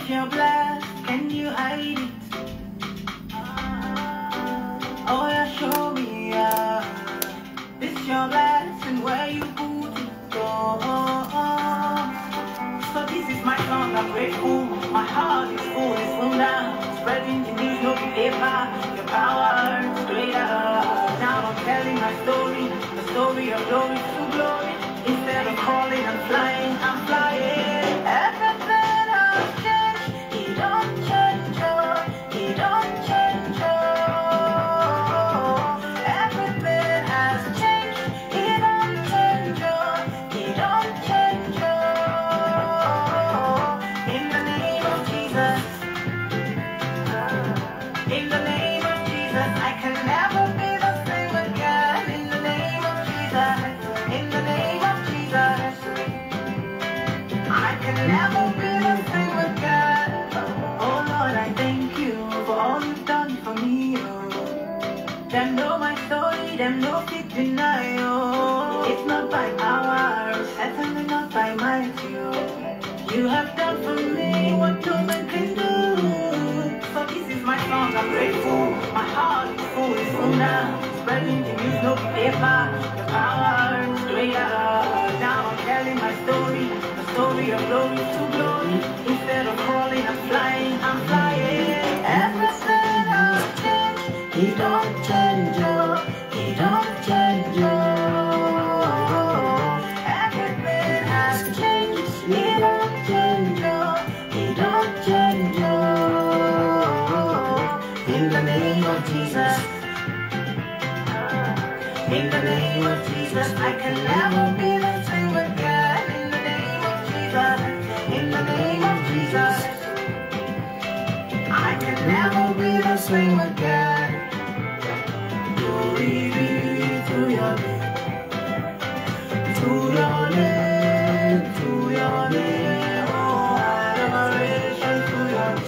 If you're blessed, can you hide it? Oh yeah, show me, yeah. This your blessing, where you put it, So this is my song, I'm grateful. My heart is full, it's full now. Spreading the news, no paper. Your power is greater. Now I'm telling my story, the story of glory to glory. Instead of crawling, I'm flying, I'm flying. Everything has changed, it don't change, it don't change, Everything has changed, it don't change, it don't change, In the name of Jesus, in the name of Jesus, I can never be the same again. In the name of Jesus, in the name of Jesus, I can never be the same again. Oh Lord, I thank you for all you've done for me. Them know my story, them know fit deny. It's not by power, certainly not by might. You have done for me what no man can do. So this is my song, I'm grateful. My heart is full now. Spreading the news, no paper. The power is greater. Now I'm telling my story, the story of glory to glory. Instead of crawling, I'm flying, I'm flying. Everything has changed, it don't change, it don't change, Everything has changed, it don't change, it don't change, In the name of Jesus, in the name of Jesus, I can never be the same again. In the name of Jesus, in the name of Jesus, I can never be the same again. Glory be to your name, to your name, to your name. Oh, adoration to your name.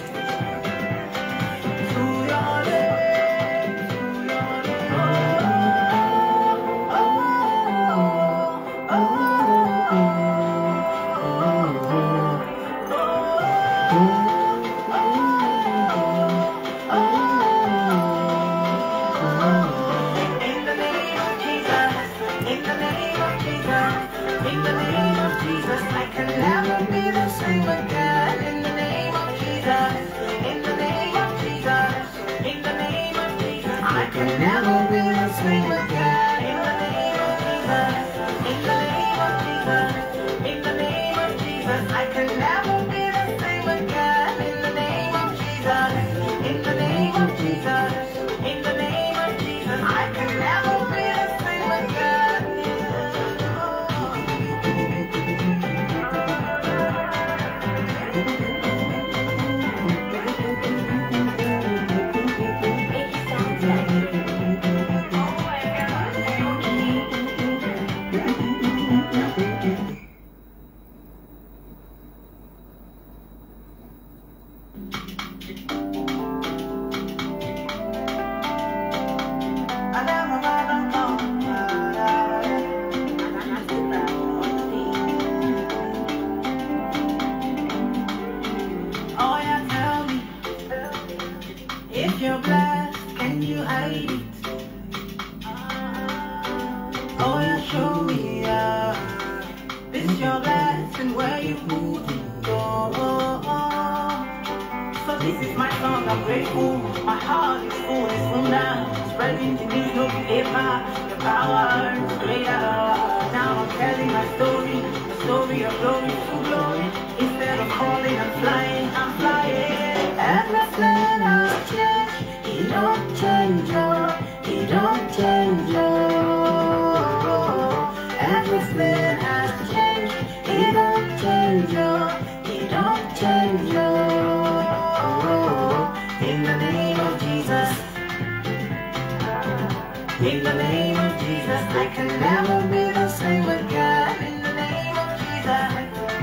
In the name of Jesus, I can never be the same again. In the name of Jesus,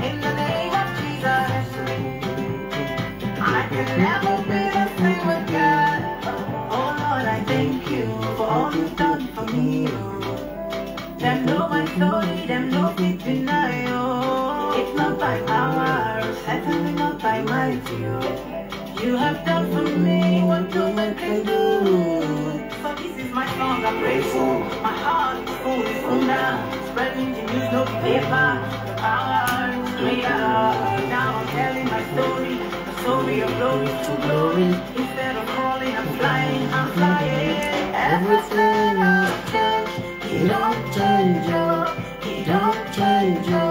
in the name of Jesus, I can never be the same again. Oh Lord, I thank you for all you've done for me. Them know my story, them know fit deny. It's not by power, certainly not by by might. You have done for me what no man can do. So this is my song, I'm grateful. My heart is full, it's full now. Spreading the news, no paper. The power is greater. Now I'm telling my story. The story of glory to glory. Instead of crawling, I'm flying, I'm flying. Everything has changed. He don't change you. He don't change you.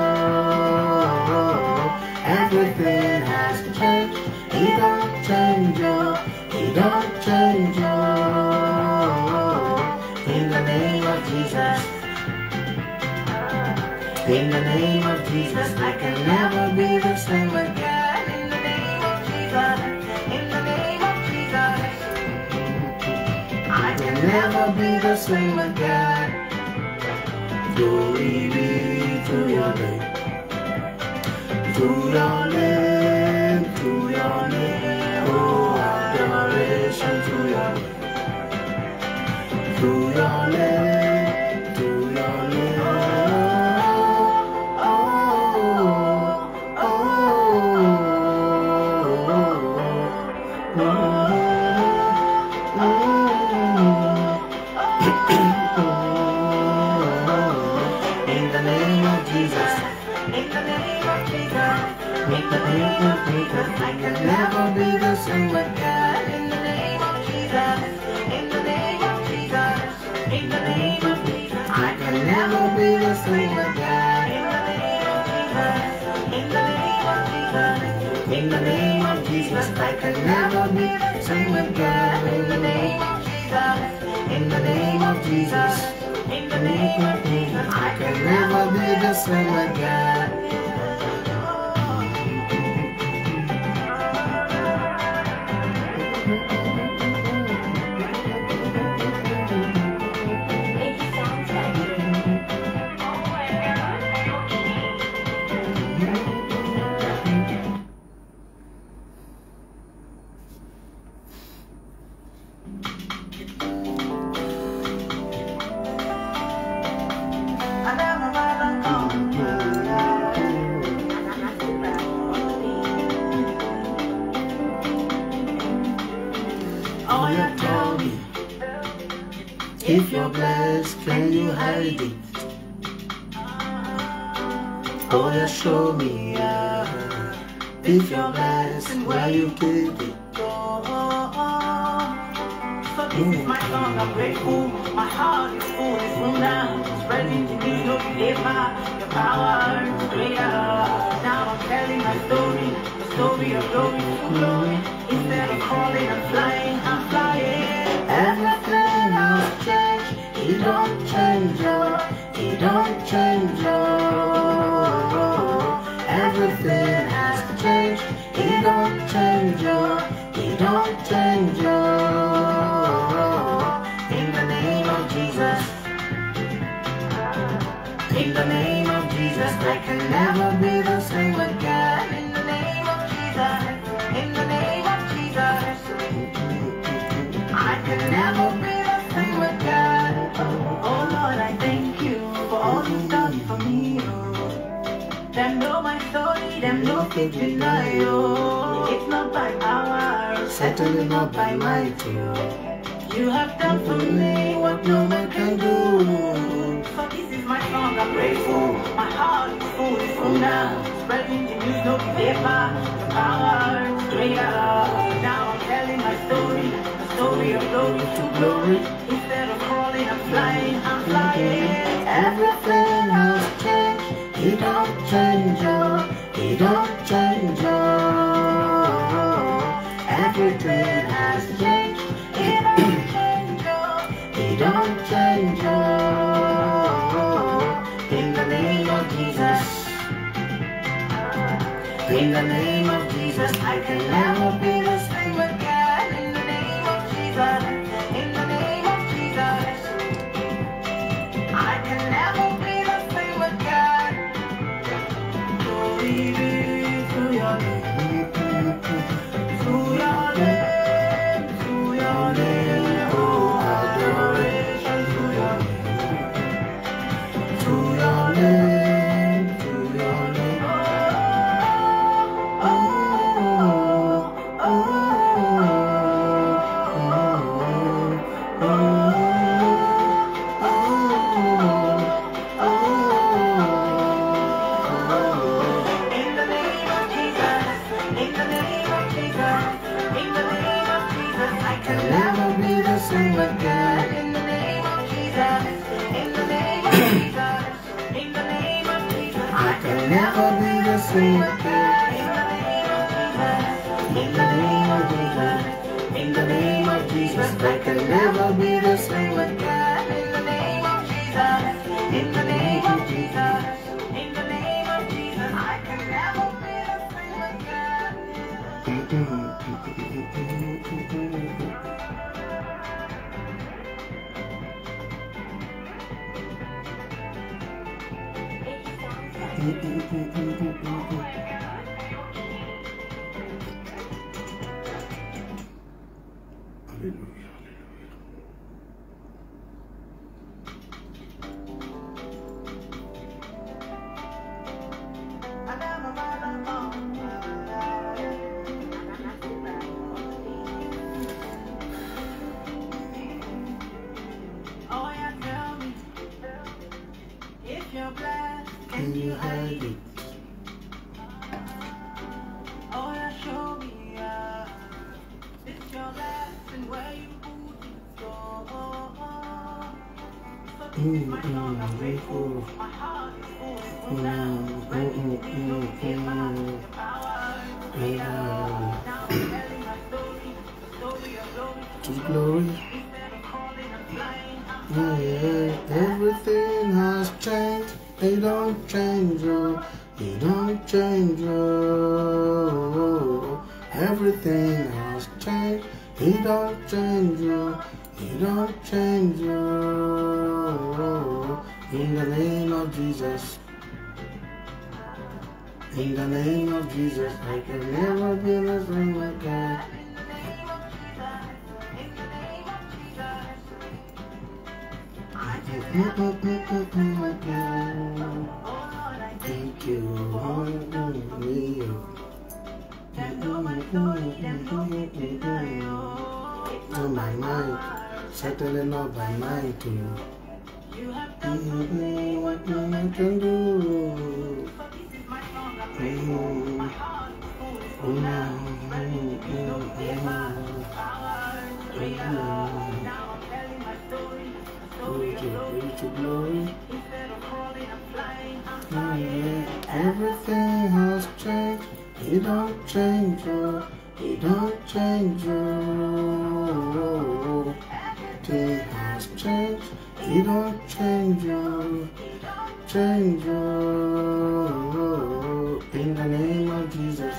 Everything has changed. He don't change you. He don't change you. In the name of Jesus. In the name of Jesus, I can never be the same again. In the name of Jesus. In the name of Jesus, I can never be the same again. Glory be to your name. To your name, to your name, oh, adoration to your name. To your name, to your name, oh, oh, oh, in the name of Jesus. In the name of Jesus, in the name of Jesus, I can never be the same again. In the name of Jesus, in the name of Jesus, in the name of Jesus, I can never be the same again. In the name of Jesus, in the name of Jesus, in the name of Jesus, I can never be the same again. In the name of Jesus, in the name of Jesus, in the name of Jesus, I can never be the same again. Oh, yeah, tell me, if you're blessed, can you hide it? Oh, yeah, show me, if you're blessed, where you keep it? So this is my song, I'm grateful. My heart is full, it's full now. Spreading the news, no paper. Your power is greater. Now I'm telling my story, the story of glory to glory. Instead of crawling, I'm flying, I'm flying. Everything has changed. He don't change you. He don't change you. Everything has changed. He don't change you. He don't change you. In the name of Jesus. In the name of Jesus, I can never be the same again. In the name of Jesus. In the name of Jesus, I can never be the same again. Oh Lord, I thank you for all you've done for me. Them know my story, them know can deny you. It's not by power, certainly not by might. You have done for me what no man can do. So this is my song, I'm grateful. My heart is full, it's full now. Spreading the news, no paper. The power is greater. Now I'm telling my story, the story of glory to glory. Instead of crawling, I'm flying, I'm flying. Everything has changed. He don't change you. He don't change you. Everything has changed. He don't change you. He don't change you. In the name of Jesus. In the name of Jesus, I can never be the same again. In the name of Jesus. In the name of Jesus, I can never be the same again. Glory be to your name. To your name. To your name. Oh, adoration to your name. To your name. To your name. Oh, oh, same again. In the name of Jesus, in the name of Jesus, I can never be the same again. In the name of Jesus, in the name of Jesus, in the name of Jesus, I can never be the same again. Oh yeah, tell me if you're blessed, can you hide it? Oh yeah, show me if you're blessed and where you put it. So my song, I'm grateful. My heart is full. Now, ready to be your giver, your power, your now I'm telling my story, the story of glory. To glory. Instead of calling and flying, Everything has changed. It don't change, oh. It don't change, oh. Everything has changed. It don't change, oh. It don't change, oh. In the name of Jesus. In the name of Jesus, I can never be the same again. Thank you, only you. To my mind, certainly not by mind to you. What I can do. To glory. Everything has changed. It don't change, oh. It don't change, oh. Everything has changed. It don't change, oh. Change, oh. In the name of Jesus.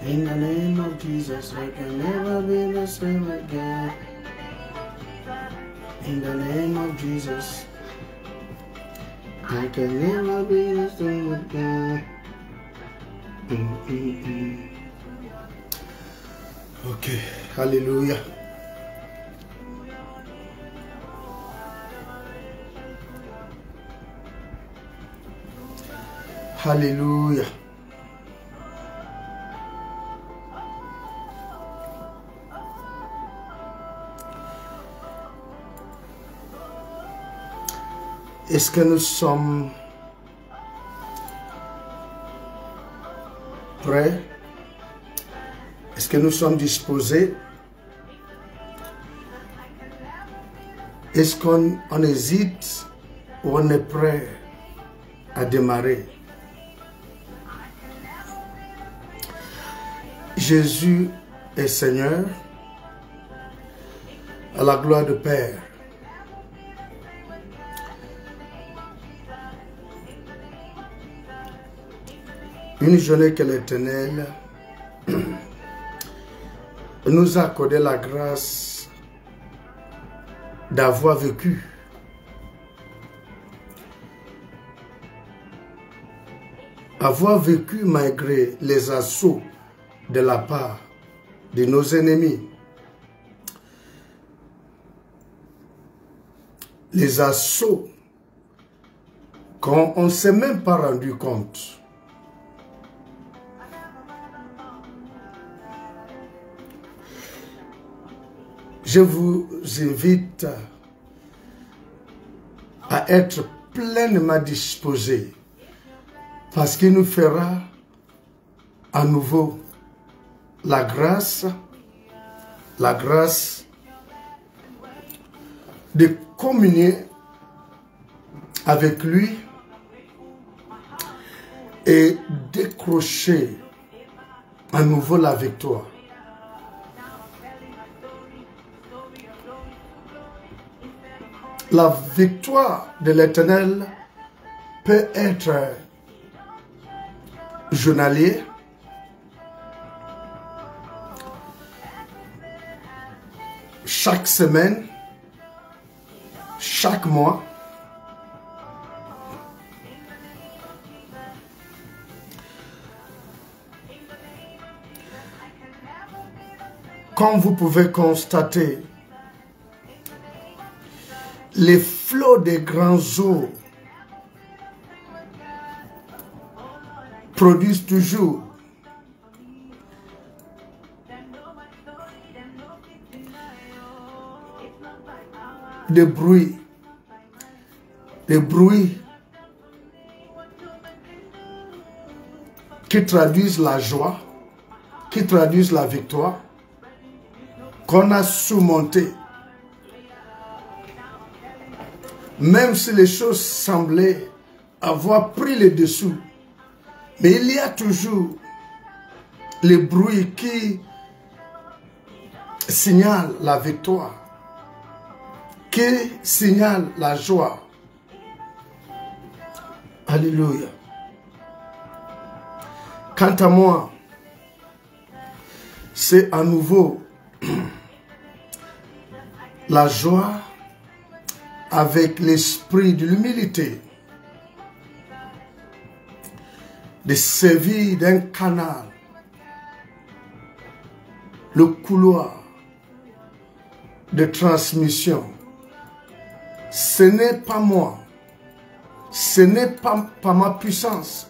In the name of Jesus, I can never be the same again. In the name of Jesus, I can never be the same again. Okay, hallelujah. Hallelujah. Est-ce que nous sommes prêts? Est-ce que nous sommes disposés? Est-ce qu'on hésite ou on est prêt à démarrer? Jésus est Seigneur, à la gloire du Père. Une journée que l'Éternel nous a accordé la grâce d'avoir vécu. Avoir vécu malgré les assauts de la part de nos ennemis. Les assauts qu'on ne s'est même pas rendu compte. Je vous invite à être pleinement disposés parce qu'il nous fera à nouveau la grâce de communier avec lui et décrocher à nouveau la victoire. La victoire de l'Éternel peut être journalier, chaque semaine, chaque mois. Comme vous pouvez constater, les flots des grands eaux produisent toujours des bruits qui traduisent la joie, qui traduisent la victoire qu'on a surmontée. Même si les choses semblaient avoir pris le dessous, mais il y a toujours les bruits qui signalent la victoire, qui signalent la joie. Alléluia. Quant à moi, c'est à nouveau la joie avec l'esprit de l'humilité, de servir d'un canal, le couloir de transmission. Ce n'est pas moi, ce n'est pas par ma puissance,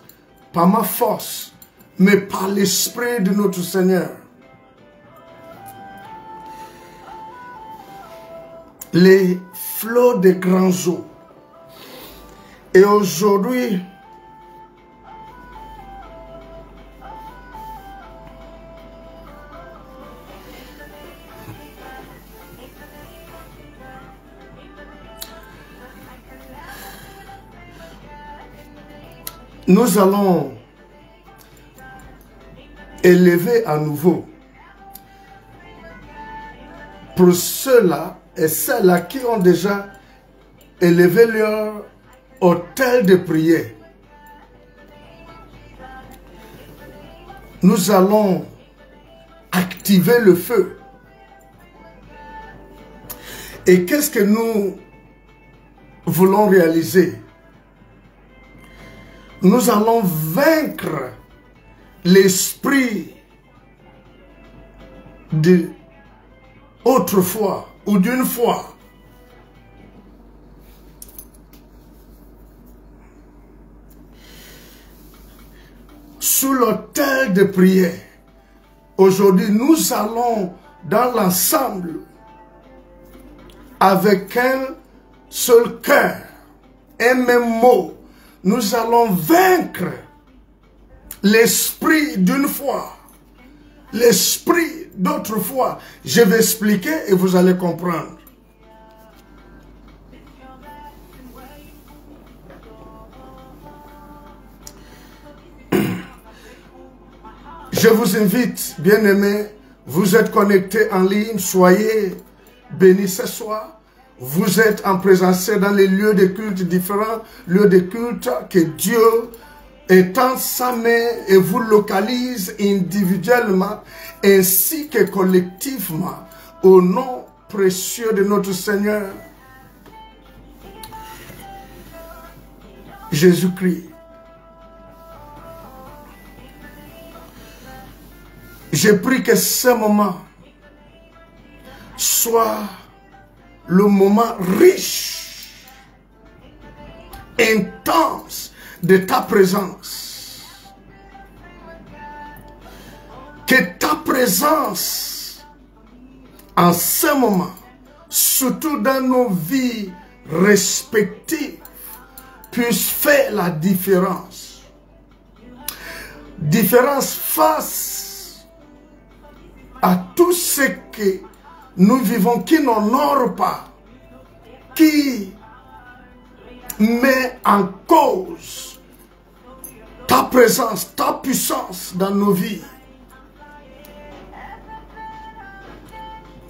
par ma force, mais par l'esprit de notre Seigneur. Les flots des grands eaux. Et aujourd'hui, nous allons élever à nouveau pour ceux-là et celles-là qui ont déjà élevé leur autel de prière. Nous allons activer le feu. Et qu'est-ce que nous voulons réaliser? Nous allons vaincre l'esprit de autrefois ou d'une fois. Sous l'autel de prière, aujourd'hui nous allons dans l'ensemble avec un seul cœur, un même mot, nous allons vaincre l'esprit d'une foi, l'esprit d'autrefois. Je vais expliquer et vous allez comprendre. Je vous invite, bien-aimés, vous êtes connectés en ligne, soyez bénis ce soir. Vous êtes en présence dans les lieux de culte différents, lieux de culte que Dieu étend sa main et vous localise individuellement ainsi que collectivement au nom précieux de notre Seigneur Jésus-Christ. Je prie que ce moment soit le moment riche, intense de ta présence. Que ta présence en ce moment, surtout dans nos vies respectives, puisse faire la différence. Différence face à tout ce que nous vivons, qui n'honore pas, qui met en cause ta présence, ta puissance dans nos vies.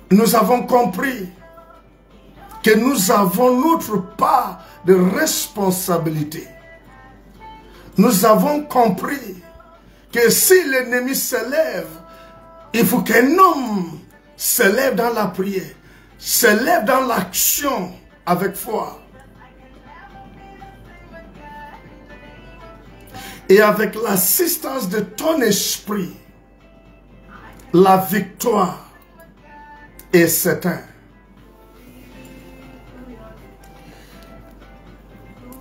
Nous avons compris que nous avons notre part de responsabilité. Nous avons compris que si l'ennemi s'élève, il faut qu'un homme s'élève dans la prière, s'élève dans l'action avec foi. Et avec l'assistance de ton esprit, la victoire est certaine.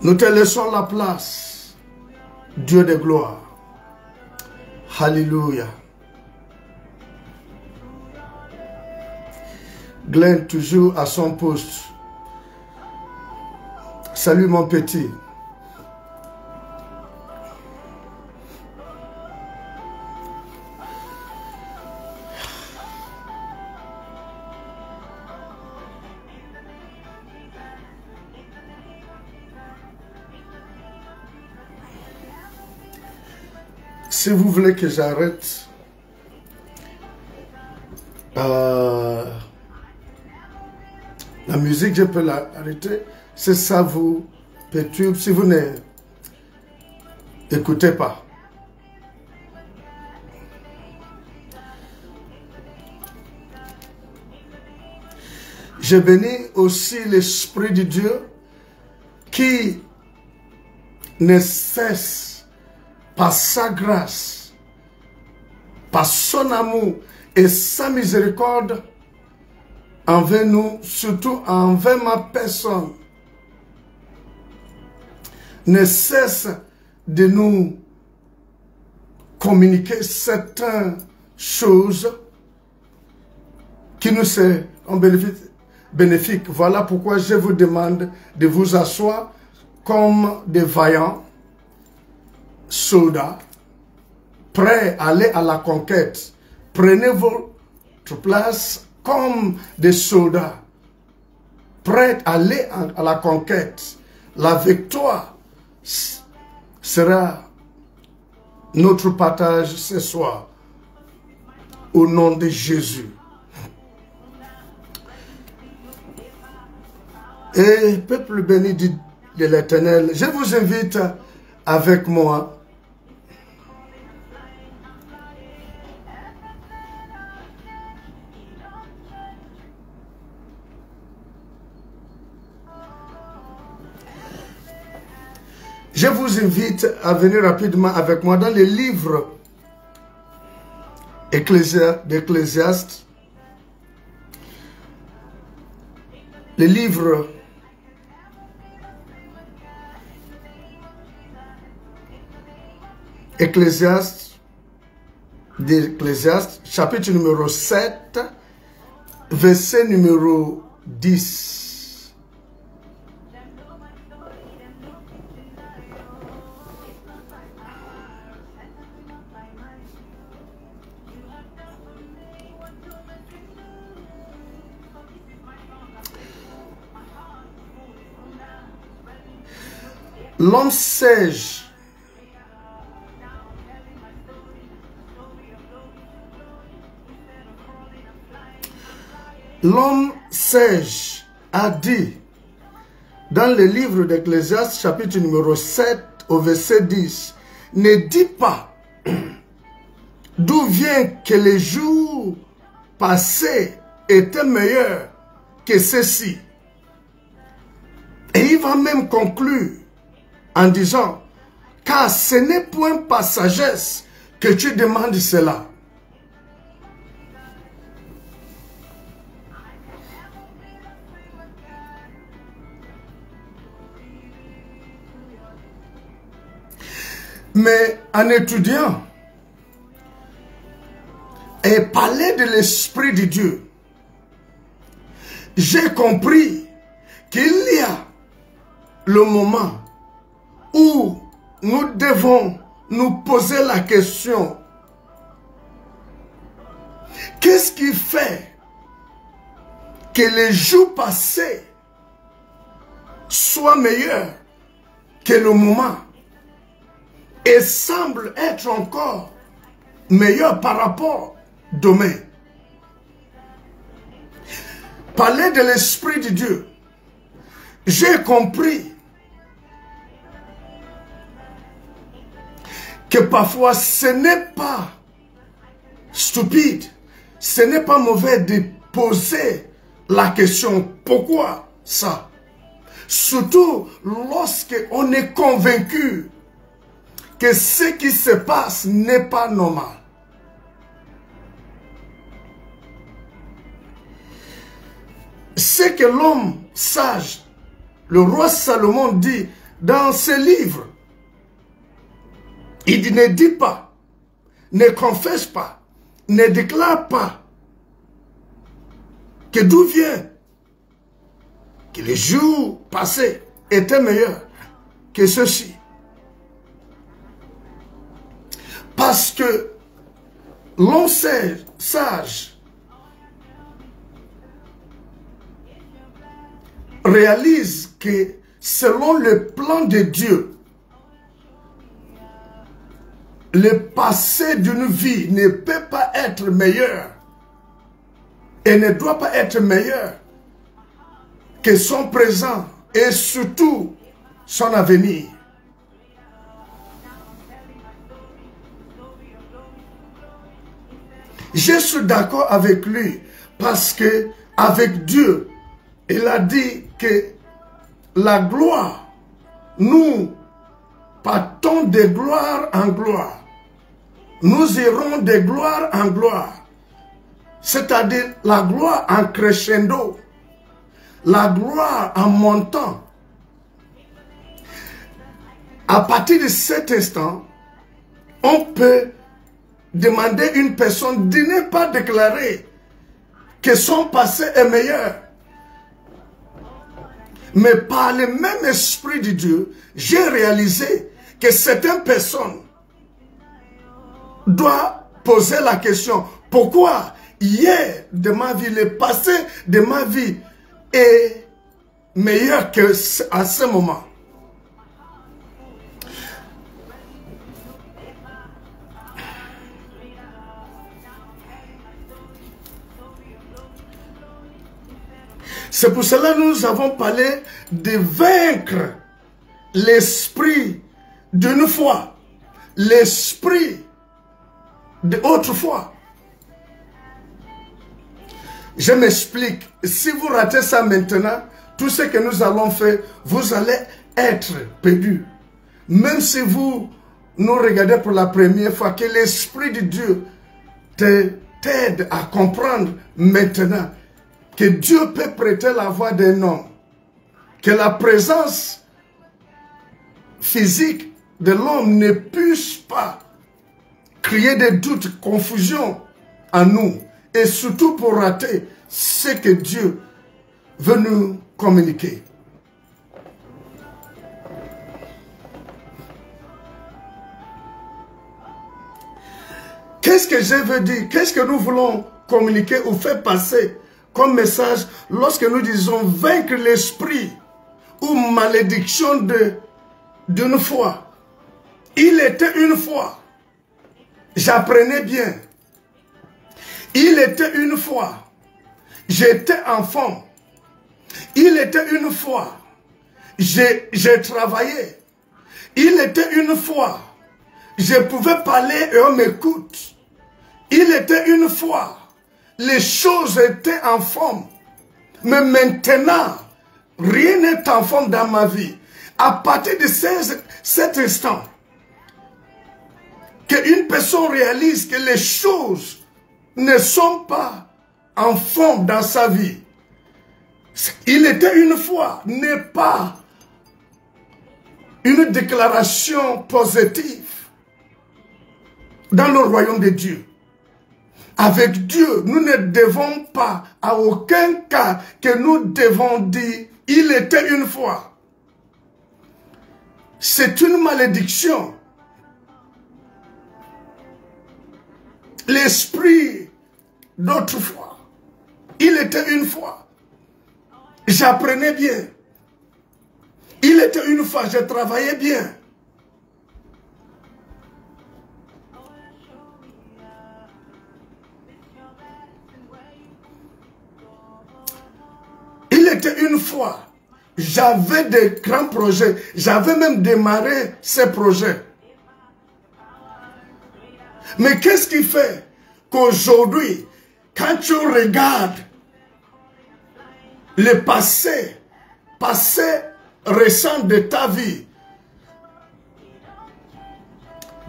Nous te laissons la place, Dieu de gloire. Alléluia. Glenn, toujours à son poste. Salut mon petit. Si vous voulez que j'arrête la musique, je peux l'arrêter. Si ça vous perturbe, si vous n'écoutez pas. Je bénis aussi l'Esprit de Dieu qui ne cesse par sa grâce, par son amour et sa miséricorde envers nous, surtout envers ma personne, ne cesse de nous communiquer certaines choses qui nous sont bénéfiques. Voilà pourquoi je vous demande de vous asseoir comme des vaillants soldats, prêts à aller à la conquête. Prenez votre place comme des soldats, prêts à aller à la conquête. La victoire sera notre partage ce soir. Au nom de Jésus. Et peuple béni de l'Éternel, je vous invite avec moi je vous invite à venir rapidement avec moi dans les livres d'Ecclésiaste, les livres d'Ecclésiaste, chapitre numéro 7, verset numéro 10. L'homme sage a dit dans le livre d'Ecclésiaste, chapitre numéro 7, au verset 10, ne dis pas d'où vient que les jours passés étaient meilleurs que ceux-ci. Et il va même conclure en disant, car ce n'est point par sagesse que tu demandes cela. Mais en étudiant et parler de l'Esprit de Dieu, j'ai compris qu'il y a le moment où nous devons nous poser la question, qu'est-ce qui fait que les jours passés soient meilleurs que le moment et semble être encore meilleur par rapport demain. Parler de l'Esprit de Dieu. J'ai compris que parfois ce n'est pas stupide, ce n'est pas mauvais de poser la question pourquoi ça? Surtout lorsque on est convaincu que ce qui se passe n'est pas normal. Ce que l'homme sage, le roi Salomon dit dans ses livres, il dit, ne dit pas, ne confesse pas, ne déclare pas que d'où vient que les jours passés étaient meilleurs que ceux-ci. Parce que l'homme sage réalise que selon le plan de Dieu, le passé d'une vie ne peut pas être meilleur et ne doit pas être meilleur que son présent et surtout son avenir. Je suis d'accord avec lui parce que avec Dieu, il a dit que la gloire, nous partons de gloire en gloire. Nous irons de gloire en gloire. C'est-à-dire la gloire en crescendo. La gloire en montant. À partir de cet instant, on peut demander à une personne de ne pas déclarer que son passé est meilleur. Mais par le même Esprit de Dieu, j'ai réalisé que certaines personnes doivent poser la question, pourquoi hier de ma vie, le passé de ma vie est meilleur qu'à ce moment? C'est pour cela que nous avons parlé de vaincre l'esprit d'une foi, l'esprit d'autrefois. Je m'explique. Si vous ratez ça maintenant, tout ce que nous allons faire, vous allez être perdus. Même si vous nous regardez pour la première fois, que l'Esprit de Dieu t'aide à comprendre maintenant que Dieu peut prêter la voix d'un homme, que la présence physique de l'homme ne puisse pas créer des doutes, confusion en nous, et surtout pour rater ce que Dieu veut nous communiquer. Qu'est-ce que je veux dire? Qu'est-ce que nous voulons communiquer ou faire passer comme message lorsque nous disons vaincre l'esprit ou malédiction d'une foi? Il était une fois, j'apprenais bien. Il était une fois, j'étais enfant. Il était une fois, j'ai travaillé. Il était une fois, je pouvais parler et on m'écoute. Il était une fois, les choses étaient en forme. Mais maintenant, rien n'est en forme dans ma vie. À partir de cet instant, qu'une personne réalise que les choses ne sont pas en forme dans sa vie. Il était une fois, n'est pas une déclaration positive dans le royaume de Dieu. Avec Dieu, nous ne devons pas, à aucun cas, que nous devons dire, il était une fois. C'est une malédiction. L'esprit d'autrefois, il était une fois. J'apprenais bien. Il était une fois, je travaillais bien. était une fois, j'avais des grands projets. J'avais même démarré ces projets. Mais qu'est-ce qui fait qu'aujourd'hui, quand tu regardes le passé récent de ta vie,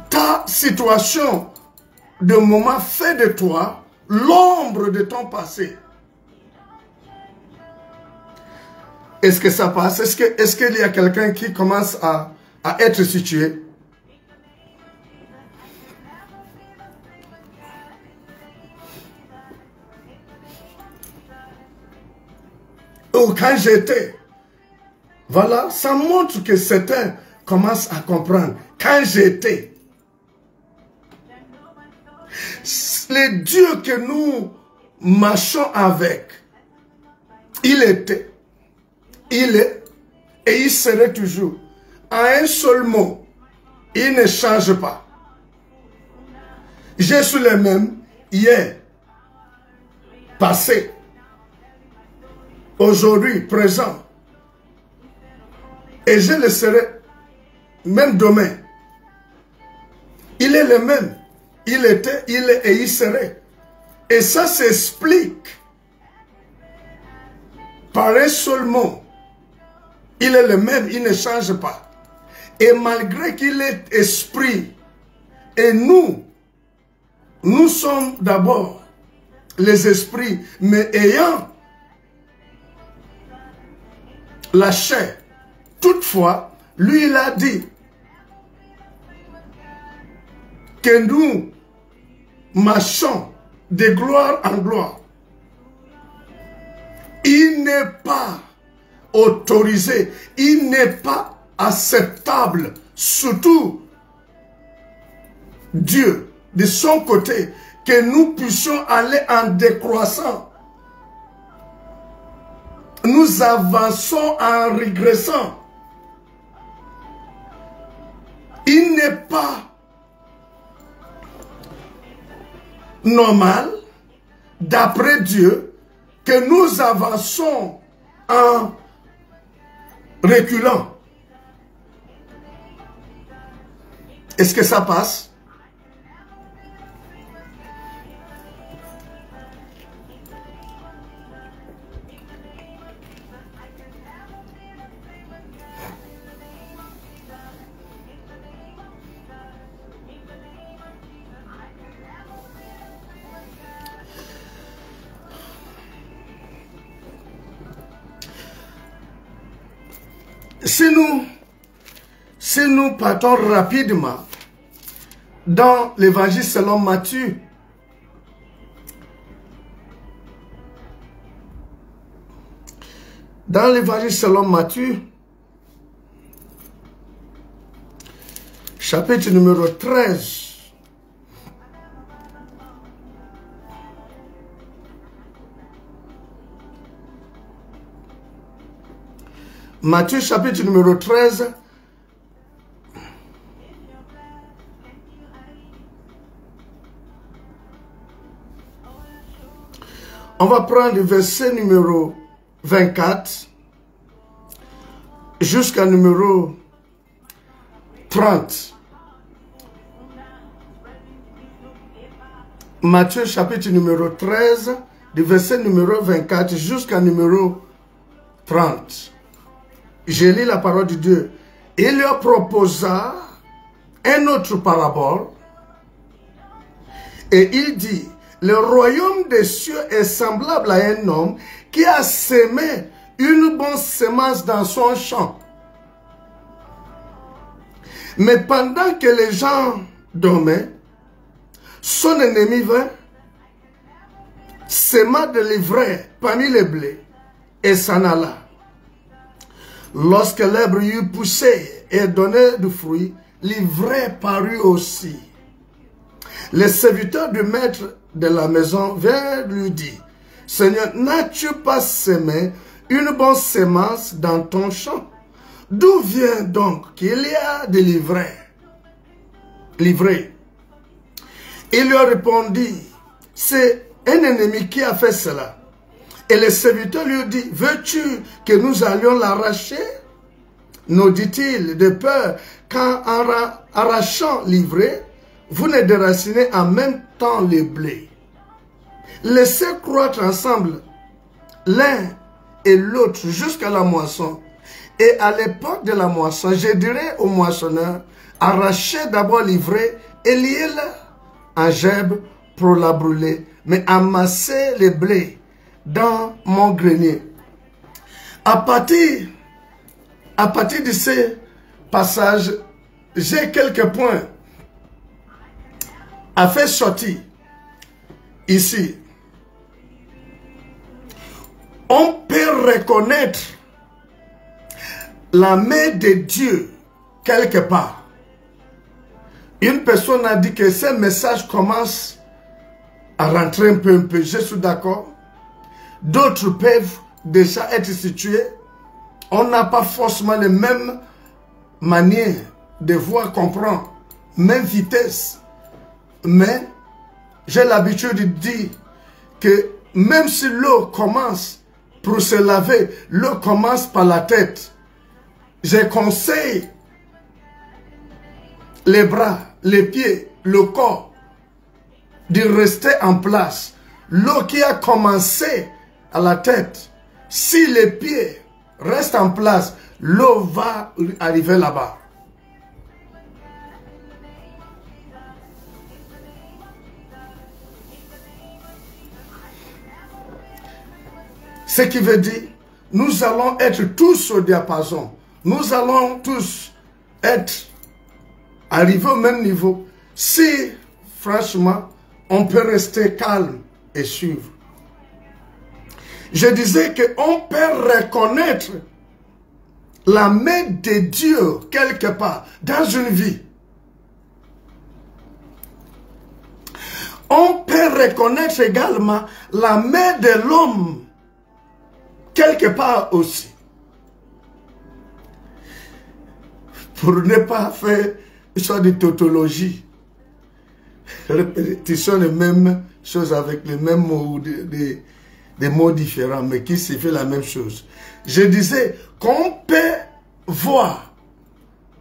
ta situation de moment fait de toi l'ombre de ton passé. Est-ce que ça passe? Est-ce qu'il y a quelqu'un qui commence à être situé? Ou quand j'étais, voilà, ça montre que certains commencent à comprendre. Quand j'étais, le Dieu que nous marchons avec, il était, il est et il serait toujours. En un seul mot, il ne change pas. Je suis le même hier, passé, aujourd'hui, présent. Et je le serai même demain. Il est le même. Il était, il est et il serait. Et ça s'explique par un seul mot. Il est le même, il ne change pas. Et malgré qu'il est esprit, et nous sommes d'abord les esprits, mais ayant la chair. Toutefois, lui, il a dit que nous marchons de gloire en gloire. Il n'est pas autorisé, il n'est pas acceptable, surtout Dieu, de son côté, que nous puissions aller en décroissant. Nous avançons en régressant. Il n'est pas normal, d'après Dieu, que nous avançons en reculant. Est-ce que ça passe? Si nous partons rapidement dans l'évangile selon Matthieu, dans l'évangile selon Matthieu, chapitre numéro 13, Matthieu chapitre numéro 13, on va prendre le verset numéro 24 jusqu'à numéro 30. Matthieu chapitre numéro 13, du verset numéro 24 jusqu'à numéro 30. Je lis la parole de Dieu. Il leur proposa un autre parabole et il dit: le royaume des cieux est semblable à un homme qui a semé une bonne semence dans son champ. Mais pendant que les gens dormaient, son ennemi vint, sema de l'ivraie parmi les blés et s'en alla. Lorsque l'herbe eut poussé et donné du fruit, l'ivraie parut aussi. Les serviteurs du maître de la maison vinrent lui dire: Seigneur, n'as-tu pas semé une bonne semence dans ton champ? D'où vient donc qu'il y a de l'ivraie? Il lui répondit: c'est un ennemi qui a fait cela. Et le serviteur lui dit, veux-tu que nous allions l'arracher? Nous dit-il, de peur qu'en arrachant l'ivraie, vous ne déracinez en même temps les blés. Laissez croître ensemble l'un et l'autre jusqu'à la moisson. Et à l'époque de la moisson, je dirai au moissonneur, arrachez d'abord l'ivraie et liez-la en gerbes pour la brûler, mais amassez les blés dans mon grenier. À partir de ces passages, j'ai quelques points à faire sortir ici. On peut reconnaître la main de Dieu quelque part. Une personne a dit que ce message commence à rentrer un peu. Je suis d'accord. D'autres peuvent déjà être situés. On n'a pas forcément les mêmes manières de voir, comprendre, même vitesse. Mais j'ai l'habitude de dire que même si l'eau commence pour se laver, l'eau commence par la tête. Je conseille les bras, les pieds, le corps de rester en place. L'eau qui a commencé à la tête, si les pieds restent en place, l'eau va arriver là-bas. Ce qui veut dire, nous allons être tous au diapason. Nous allons tous être arrivés au même niveau. Si, franchement, on peut rester calme et suivre. Je disais qu'on peut reconnaître la main de Dieu quelque part dans une vie. On peut reconnaître également la main de l'homme quelque part aussi. Pour ne pas faire une sorte de tautologie, répétition des mêmes choses avec les mêmes mots, des mots différents, mais qui signifient la même chose. Je disais qu'on peut voir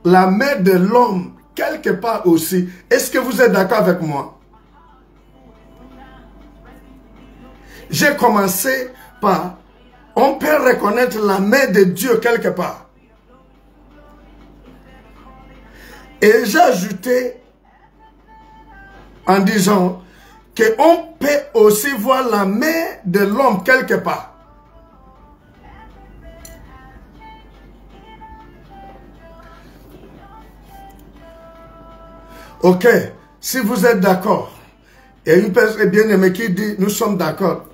la main de l'homme quelque part aussi. Est-ce que vous êtes d'accord avec moi? J'ai commencé par, on peut reconnaître la main de Dieu quelque part. Et j'ai ajouté en disant qu'on peut aussi voir la main de l'homme quelque part. Ok, si vous êtes d'accord, il y a une personne bien-aimée qui dit nous sommes d'accord.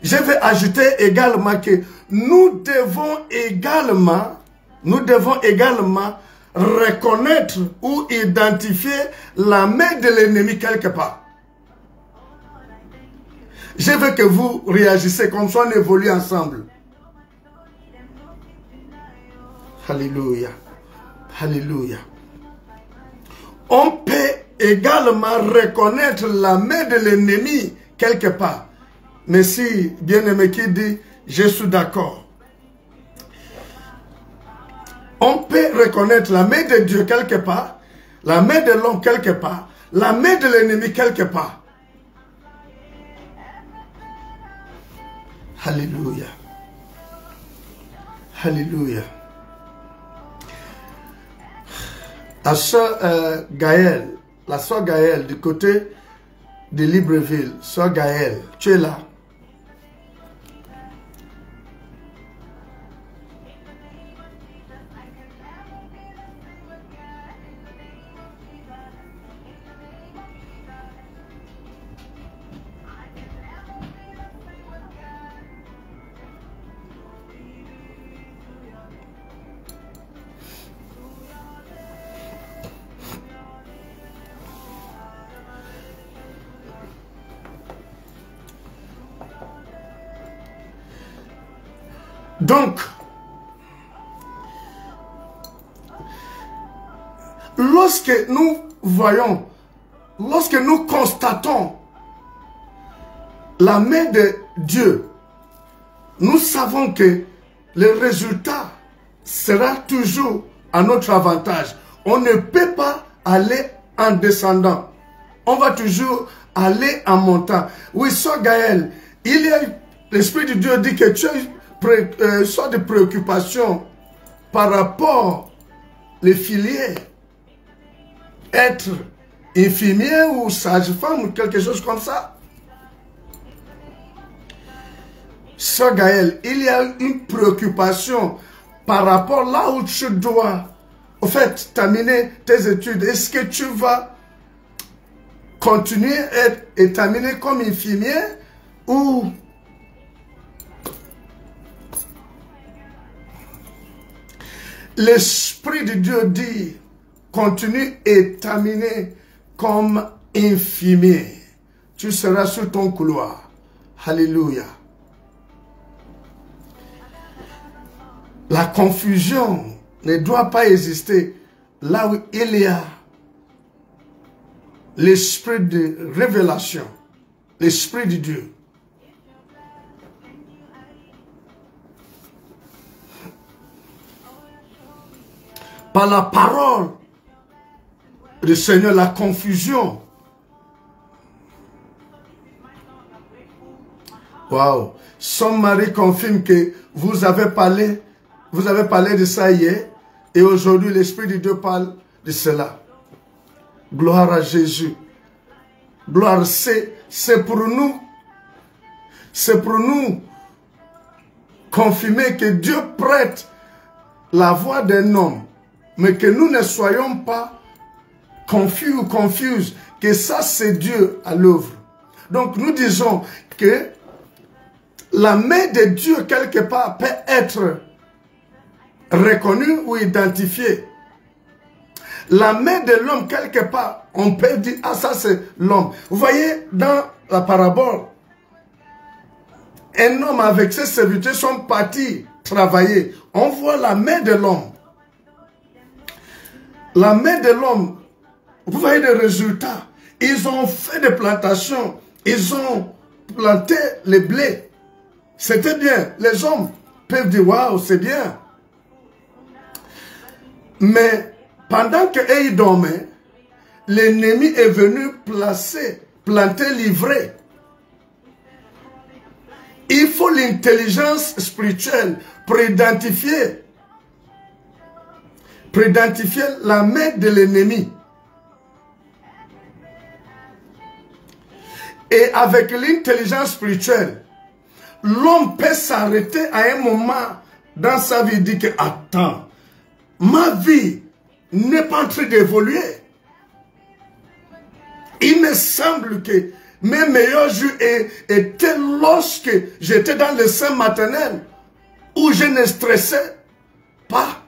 Je vais ajouter également que nous devons également reconnaître ou identifier la main de l'ennemi quelque part. Je veux que vous réagissez comme ça, on évolue ensemble. Alléluia. Alléluia. On peut également reconnaître la main de l'ennemi quelque part. Mais si, bien-aimé qui dit, je suis d'accord. On peut reconnaître la main de Dieu quelque part, la main de l'homme quelque part, la main de l'ennemi quelque part. Alléluia. Alléluia. La soeur Gaëlle, la soeur Gaëlle du côté de Libreville, soeur Gaëlle, tu es là? Donc, lorsque nous voyons, lorsque nous constatons la main de Dieu nous savons que le résultat sera toujours à notre avantage. On ne peut pas aller en descendant. On va toujours aller en montant. Oui, ça, Gaël, il y a l'Esprit de Dieu dit que tu as une sorte de préoccupation par rapport les filières. Être infirmier ou sage-femme ou quelque chose comme ça. Sœur Gaël, il y a une préoccupation par rapport là où tu dois, au fait, terminer tes études. Est-ce que tu vas continuer et terminer comme infirmier ou l'Esprit de Dieu dit continue et terminer comme infirmier. Tu seras sur ton couloir. Alléluia. La confusion ne doit pas exister là où il y a l'esprit de révélation, l'esprit de Dieu. Par la parole du Seigneur, la confusion. Waouh! Son mari confirme que vous avez parlé de ça hier, et aujourd'hui l'Esprit de Dieu parle de cela. Gloire à Jésus. Gloire, c'est pour nous confirmer que Dieu prête la voix d'un homme, mais que nous ne soyons pas confus ou confuses, que ça c'est Dieu à l'œuvre. Donc nous disons que la main de Dieu quelque part peut être reconnue ou identifiée. La main de l'homme quelque part, on peut dire, ah ça c'est l'homme. Vous voyez dans la parabole, un homme avec ses serviteurs sont partis travailler. On voit la main de l'homme. La main de l'homme, vous voyez les résultats. Ils ont fait des plantations. Ils ont planté les blés. C'était bien. Les hommes peuvent dire, waouh, c'est bien. Mais pendant qu'ils dormaient, l'ennemi est venu planter l'ivraie. Il faut l'intelligence spirituelle pour identifier la main de l'ennemi. Et avec l'intelligence spirituelle, l'homme peut s'arrêter à un moment dans sa vie et dire que, attends, ma vie n'est pas en train d'évoluer. Il me semble que mes meilleurs jours étaient lorsque j'étais dans le sein maternel, où je ne stressais pas,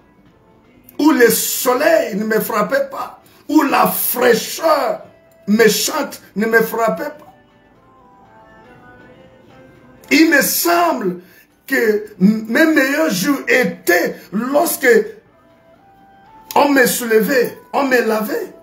où le soleil ne me frappait pas, où la fraîcheur méchante ne me frappait pas. Il me semble que mes meilleurs jours étaient lorsque on me soulevait, on me lavait.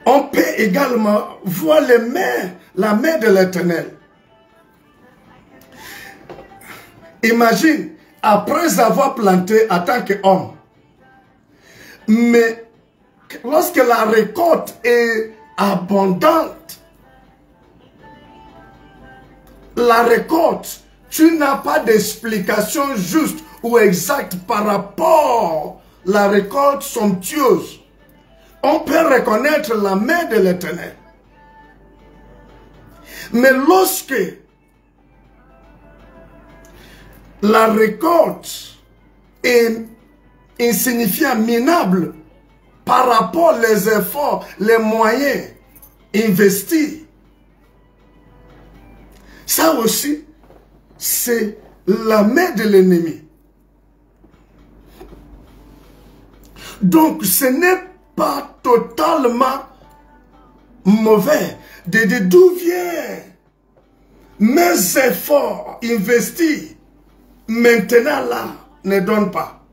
On peut également voir la main de l'Éternel. Imagine, après avoir planté en tant qu'homme, mais lorsque la récolte est abondante, la récolte, tu n'as pas d'explication juste ou exacte par rapport à la récolte somptueuse. On peut reconnaître la main de l'Éternel. Mais lorsque la récolte est insignifiant, minable, par rapport aux efforts, les moyens investis, ça aussi, c'est la main de l'ennemi. Donc, ce n'est pas totalement mauvais de dire d'où vient mes efforts investis maintenant là ne donnent pas.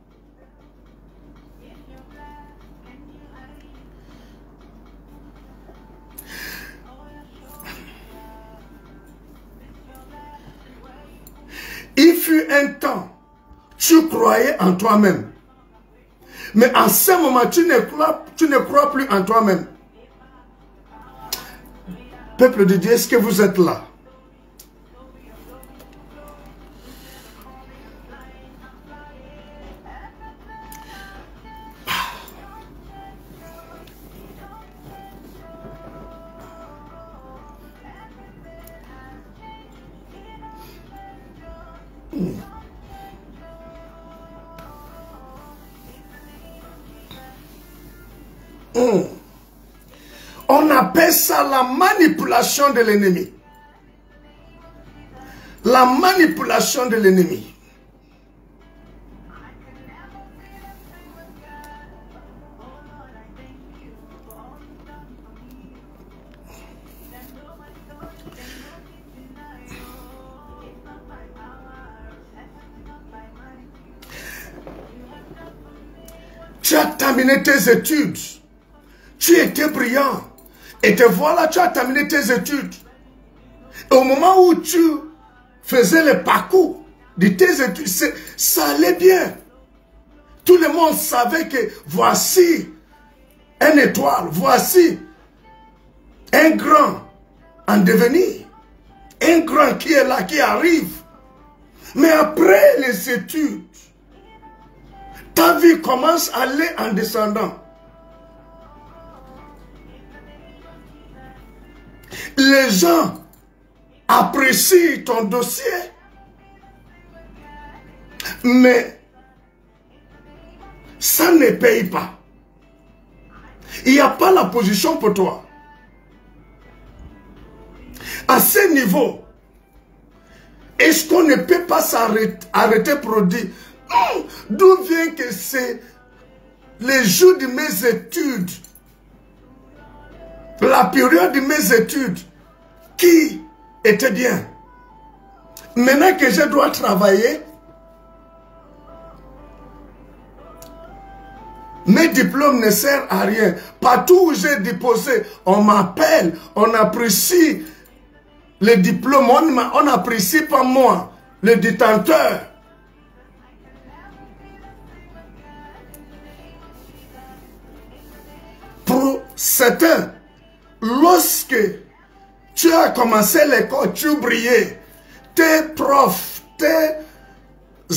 Il fut un temps, tu croyais en toi-même. Mais en ce moment, tu ne crois plus en toi-même. Peuple de Dieu, est-ce que vous êtes là? On appelle ça la manipulation de l'ennemi. La manipulation de l'ennemi. Tu as terminé tes études. Tu étais brillant. Et te voilà, tu as terminé tes études. Et au moment où tu faisais le parcours de tes études, ça allait bien. Tout le monde savait que voici une étoile, voici un grand en devenir. Un grand qui est là, qui arrive. Mais après les études, ta vie commence à aller en descendant. Les gens apprécient ton dossier, mais ça ne paye pas. Il n'y a pas la position pour toi. À ce niveau, est-ce qu'on ne peut pas arrêter pour dire d'où vient que c'est les jours de mes études, la période de mes études qui était bien. Maintenant que je dois travailler, mes diplômes ne servent à rien. Partout où j'ai déposé, on m'appelle, on apprécie le diplôme, on n'apprécie pas moi, le détenteur. Pour certains, lorsque tu as commencé l'école, tu brillais. Tes profs, tes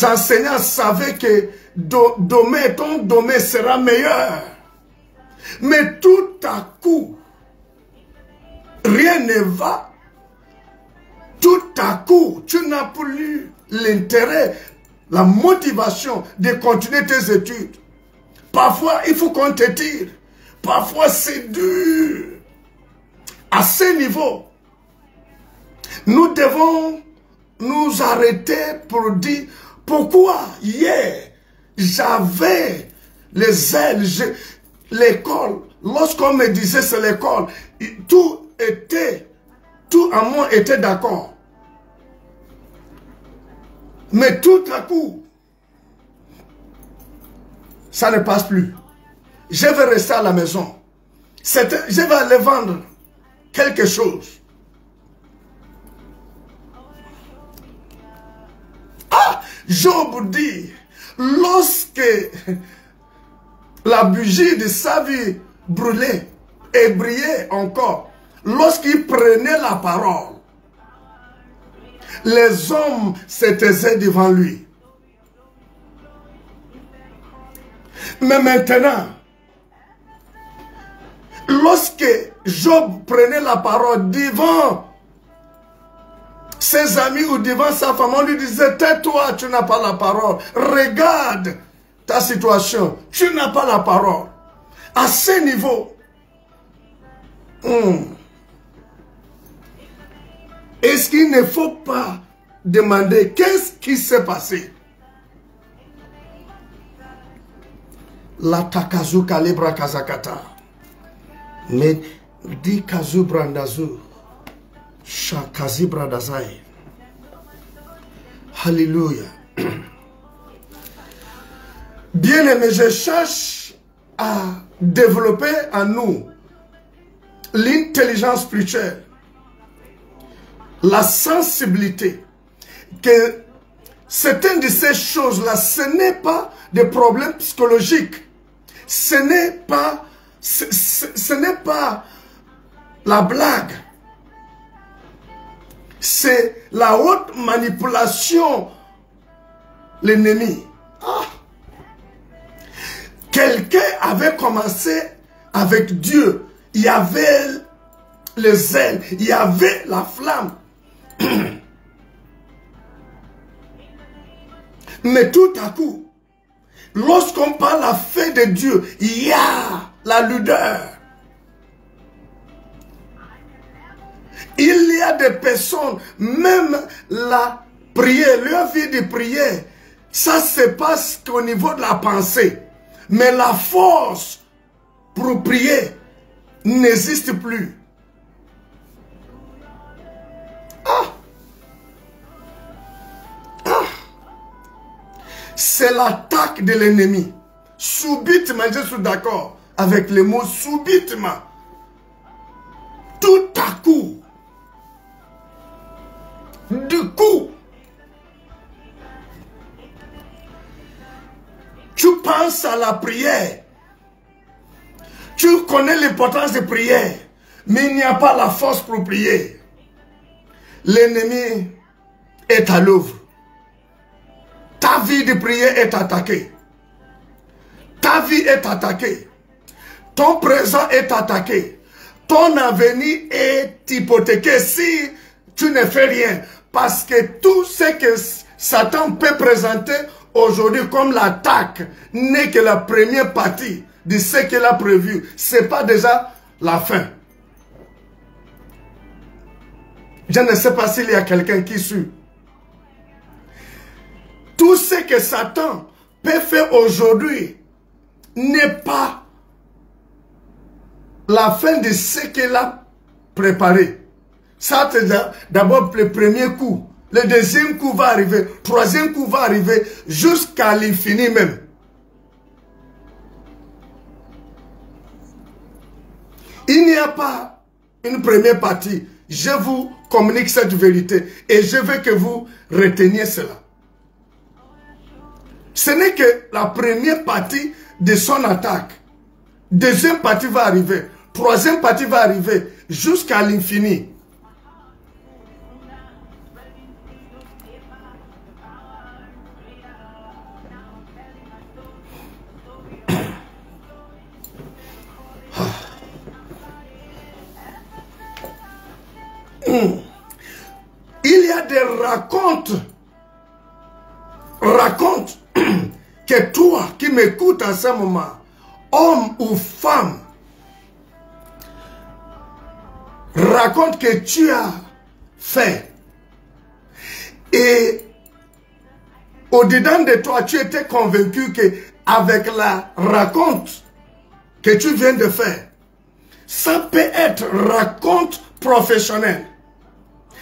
enseignants savaient que ton domaine sera meilleur. Mais tout à coup, rien ne va. Tout à coup, tu n'as plus l'intérêt, la motivation de continuer tes études. Parfois, il faut qu'on te tire. Parfois, c'est dur. À ce niveau, nous devons nous arrêter pour dire pourquoi hier, j'avais les ailes, l'école. Lorsqu'on me disait c'est l'école, tout en moi était d'accord. Mais tout à coup, ça ne passe plus. Je vais rester à la maison. Je vais aller vendre quelque chose. Ah, Job dit, lorsque la bougie de sa vie brûlait et brillait encore, lorsqu'il prenait la parole, les hommes se taisaient devant lui. Mais maintenant, lorsque Job prenait la parole devant ses amis ou devant sa femme, on lui disait, tais-toi, tu n'as pas la parole. Regarde ta situation, tu n'as pas la parole. À ce niveau, est-ce qu'il ne faut pas demander qu'est-ce qui s'est passé? La takazu kalibra kazakata. Mais di kazu brandazu. Shakazi brandazai. Alléluia. Bien-aimé, je cherche à développer en nous l'intelligence spirituelle, la sensibilité, que certaines de ces choses-là, ce n'est pas des problèmes psychologiques. Ce n'est pas la blague. C'est la haute manipulation, l'ennemi. Ah. Quelqu'un avait commencé avec Dieu. Il y avait le zèle, il y avait la flamme. Mais tout à coup, lorsqu'on parle la fin de Dieu, il y a la ludeur. Il y a des personnes, même la prière, leur vie de prière, ça se passe qu'au niveau de la pensée. Mais la force pour prier n'existe plus. C'est l'attaque de l'ennemi. Subitement, je suis d'accord avec le mot subitement. Tout à coup. Du coup. Tu penses à la prière. Tu connais l'importance de prière. Mais il n'y a pas la force pour prier. L'ennemi est à l'œuvre. Ta vie de prière est attaquée. Ta vie est attaquée. Ton présent est attaqué. Ton avenir est hypothéqué si tu ne fais rien. Parce que tout ce que Satan peut présenter aujourd'hui comme l'attaque n'est que la première partie de ce qu'il a prévu. Ce n'est pas déjà la fin. Je ne sais pas s'il y a quelqu'un qui suit. Tout ce que Satan peut faire aujourd'hui n'est pas la fin de ce qu'il a préparé. Ça, c'est d'abord le premier coup. Le deuxième coup va arriver. Le troisième coup va arriver jusqu'à l'infini même. Il n'y a pas une première partie. Je vous communique cette vérité et je veux que vous reteniez cela. Ce n'est que la première partie de son attaque. Deuxième partie va arriver. Troisième partie va arriver jusqu'à l'infini. Il y a des racontes que toi qui m'écoutes en ce moment, homme ou femme, raconte que tu as fait. Et au-dedans de toi, tu étais convaincu que avec la raconte que tu viens de faire, ça peut être raconte professionnelle.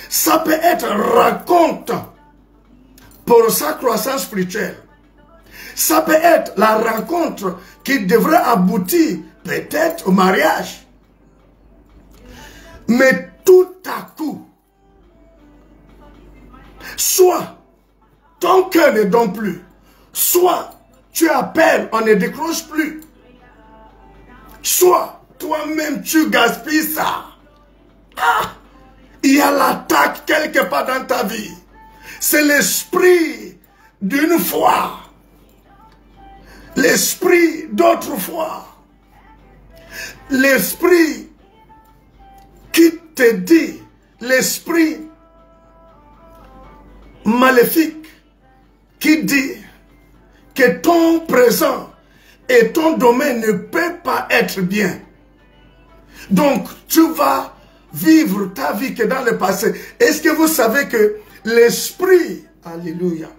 Ça peut être raconte pour sa croissance spirituelle. Ça peut être la rencontre qui devrait aboutir peut-être au mariage. Mais tout à coup, soit ton cœur ne donne plus, soit tu appelles, on ne décroche plus, soit toi-même tu gaspilles ça. Ah, il y a l'attaque quelque part dans ta vie. C'est l'esprit d'une foi. L'esprit d'autrefois. L'esprit qui te dit, l'esprit maléfique qui dit que ton présent et ton domaine ne peut pas être bien. Donc, tu vas vivre ta vie que dans le passé. Est-ce que vous savez que l'esprit, alléluia,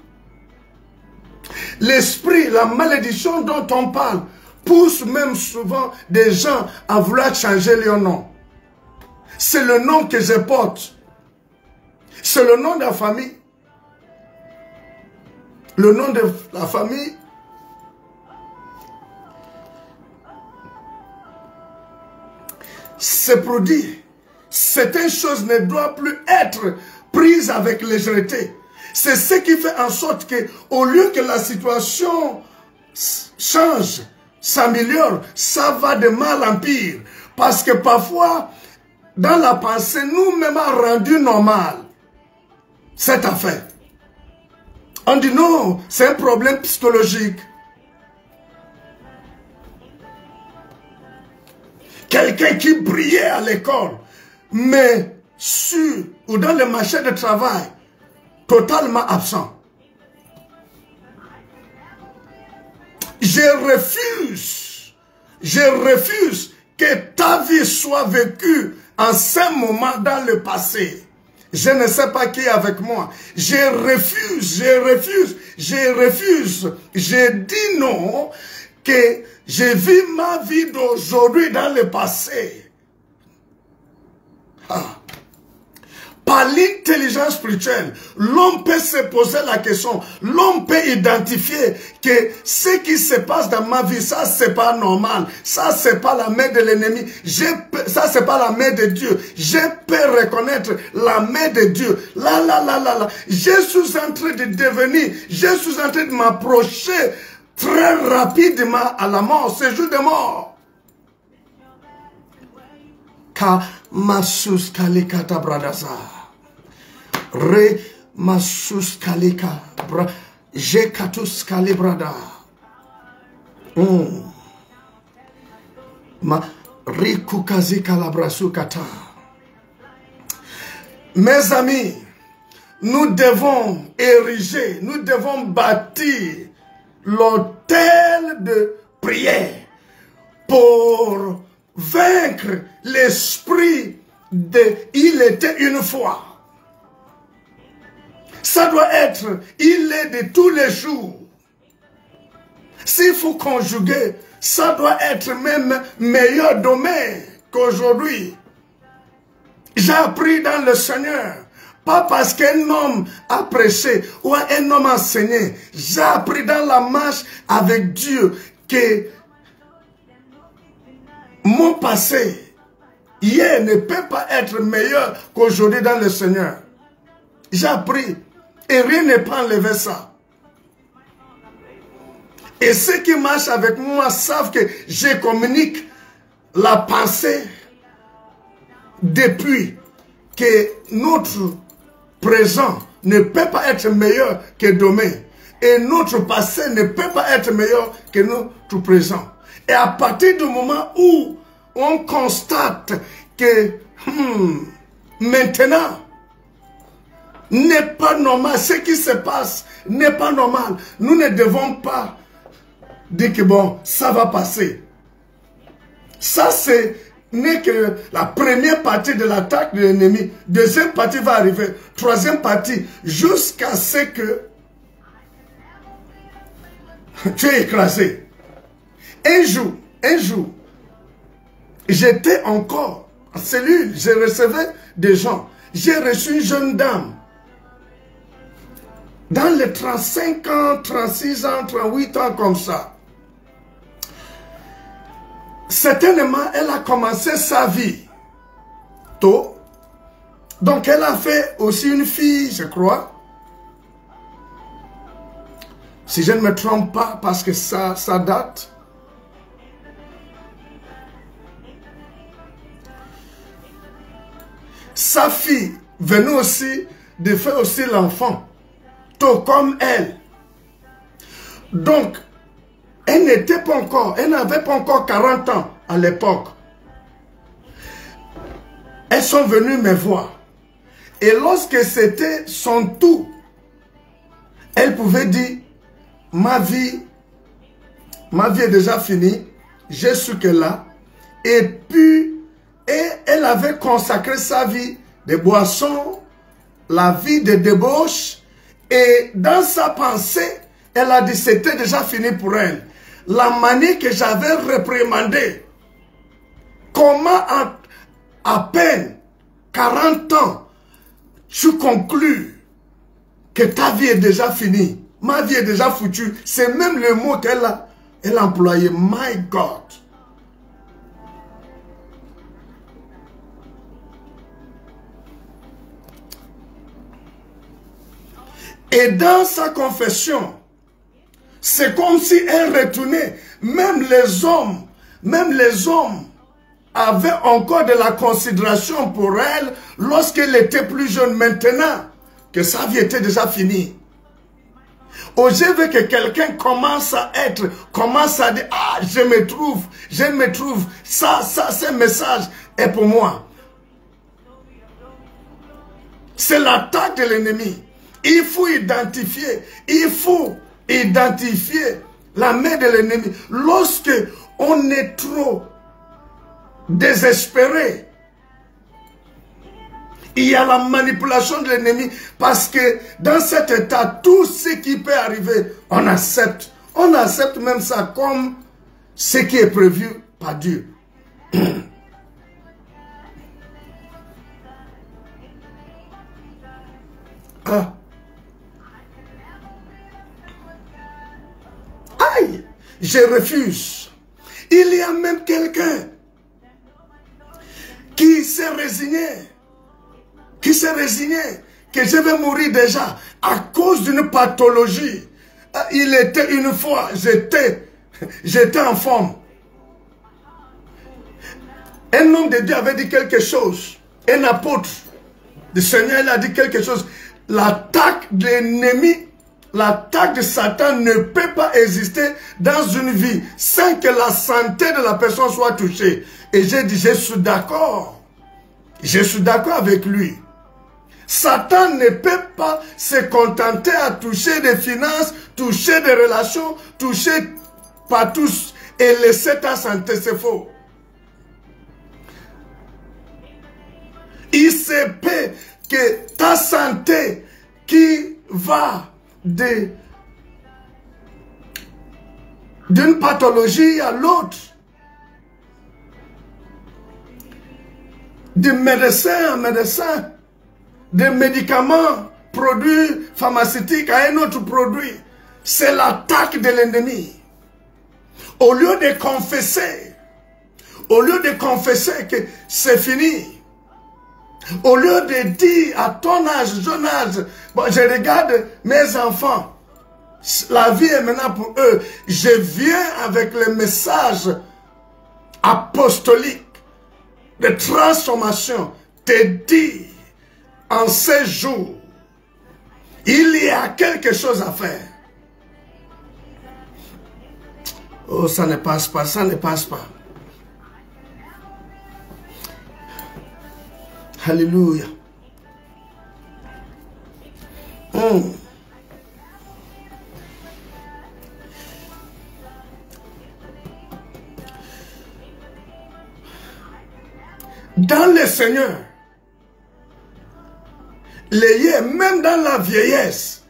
l'esprit, la malédiction dont on parle, pousse même souvent des gens à vouloir changer leur nom. C'est le nom que je porte. C'est le nom de la famille. Le nom de la famille. C'est pour dire, certaines choses ne doivent plus être prises avec légèreté. C'est ce qui fait en sorte que, au lieu que la situation change, s'améliore, ça va de mal en pire. Parce que parfois, dans la pensée, nous-mêmes avons rendu normal cette affaire. On dit non, c'est un problème psychologique. Quelqu'un qui brillait à l'école, mais sur ou dans le marché de travail, totalement absent. Je refuse que ta vie soit vécue en ce moment dans le passé. Je ne sais pas qui est avec moi. Je refuse. Je dis non, que je vis ma vie d'aujourd'hui dans le passé. Par l'intelligence spirituelle, l'homme peut se poser la question, l'homme peut identifier que ce qui se passe dans ma vie, ça c'est pas normal, ça c'est pas la main de l'ennemi, ça c'est pas la main de Dieu. Je peux reconnaître la main de Dieu. Je suis en train de devenir, je suis en train de m'approcher très rapidement à la mort, ce jour de mort. Masus kalika tabradasa. Re masus kalika bra. Je katus kalibrada. Ma rikukazi kalabrasu kata. Mes amis, nous devons ériger, nous devons bâtir l'autel de prière pour vaincre l'esprit de « il était une fois ». Ça doit être « il est de tous les jours ». S'il faut conjuguer, ça doit être même meilleur demain qu'aujourd'hui. J'ai appris dans le Seigneur, pas parce qu'un homme a prêché ou un homme a enseigné. J'ai appris dans la marche avec Dieu que mon passé, hier, ne peut pas être meilleur qu'aujourd'hui dans le Seigneur. J'ai appris et rien ne peut enlever ça. Et ceux qui marchent avec moi savent que je communique la pensée depuis que notre présent ne peut pas être meilleur que demain. Et notre passé ne peut pas être meilleur que notre présent. Et à partir du moment où on constate que maintenant n'est pas normal, ce qui se passe n'est pas normal, nous ne devons pas dire que bon, ça va passer. Ça n'est que la première partie de l'attaque de l'ennemi. Deuxième partie va arriver. Troisième partie, jusqu'à ce que tu es écrasé. Un jour, j'étais encore en cellule, je recevais des gens. J'ai reçu une jeune dame. Dans les 35 ans, 36 ans, 38 ans comme ça. Certainement, elle a commencé sa vie tôt. Donc, elle a fait aussi une fille, je crois. Si je ne me trompe pas, parce que ça date. Sa fille venait aussi de faire aussi l'enfant, tôt comme elle. Donc, elle n'était pas encore, elle n'avait pas encore 40 ans à l'époque. Elles sont venues me voir. Et lorsque c'était son tour, elle pouvait dire, ma vie est déjà finie, je suis que là. Et puis, elle avait consacré sa vie de boisson, la vie de débauche. Et dans sa pensée, elle a dit c'était déjà fini pour elle. La manière que j'avais réprimandé, comment à peine 40 ans, tu conclus que ta vie est déjà finie, ma vie est déjà foutue. C'est même le mot qu'elle a employé, my God. Et dans sa confession, c'est comme si elle retournait. Même les hommes avaient encore de la considération pour elle lorsqu'elle était plus jeune. Maintenant que sa vie était déjà finie. Je veux que quelqu'un commence à dire, ah, je me trouve, ça, ce message est pour moi. C'est l'attaque de l'ennemi. Il faut identifier la main de l'ennemi. Lorsque on est trop désespéré, il y a la manipulation de l'ennemi parce que dans cet état, tout ce qui peut arriver, on accepte. On accepte même ça comme ce qui est prévu par Dieu. Ah. Aïe, je refuse. Il y a même quelqu'un qui s'est résigné. Que je vais mourir déjà à cause d'une pathologie. Il était une fois, j'étais en forme. Un homme de Dieu avait dit quelque chose. Un apôtre du Seigneur, il a dit quelque chose. L'attaque de l'ennemi, l'attaque de Satan ne peut pas exister dans une vie sans que la santé de la personne soit touchée. Et j'ai dit, je suis d'accord. Je suis d'accord avec lui. Satan ne peut pas se contenter à toucher des finances, toucher des relations, toucher pas tous et laisser ta santé, c'est faux. Il se peut que ta santé qui va d'une pathologie à l'autre, de médecin à médecin, de médicaments, produits pharmaceutiques à un autre produit. C'est l'attaque de l'ennemi. Au lieu de confesser que c'est fini, au lieu de dire à ton âge, jeune âge, bon, je regarde mes enfants, la vie est maintenant pour eux, je viens avec le message apostolique de transformation, te dire, en ces jours, il y a quelque chose à faire. Oh, ça ne passe pas, ça ne passe pas. Alléluia. Dans le Seigneur, même dans la vieillesse,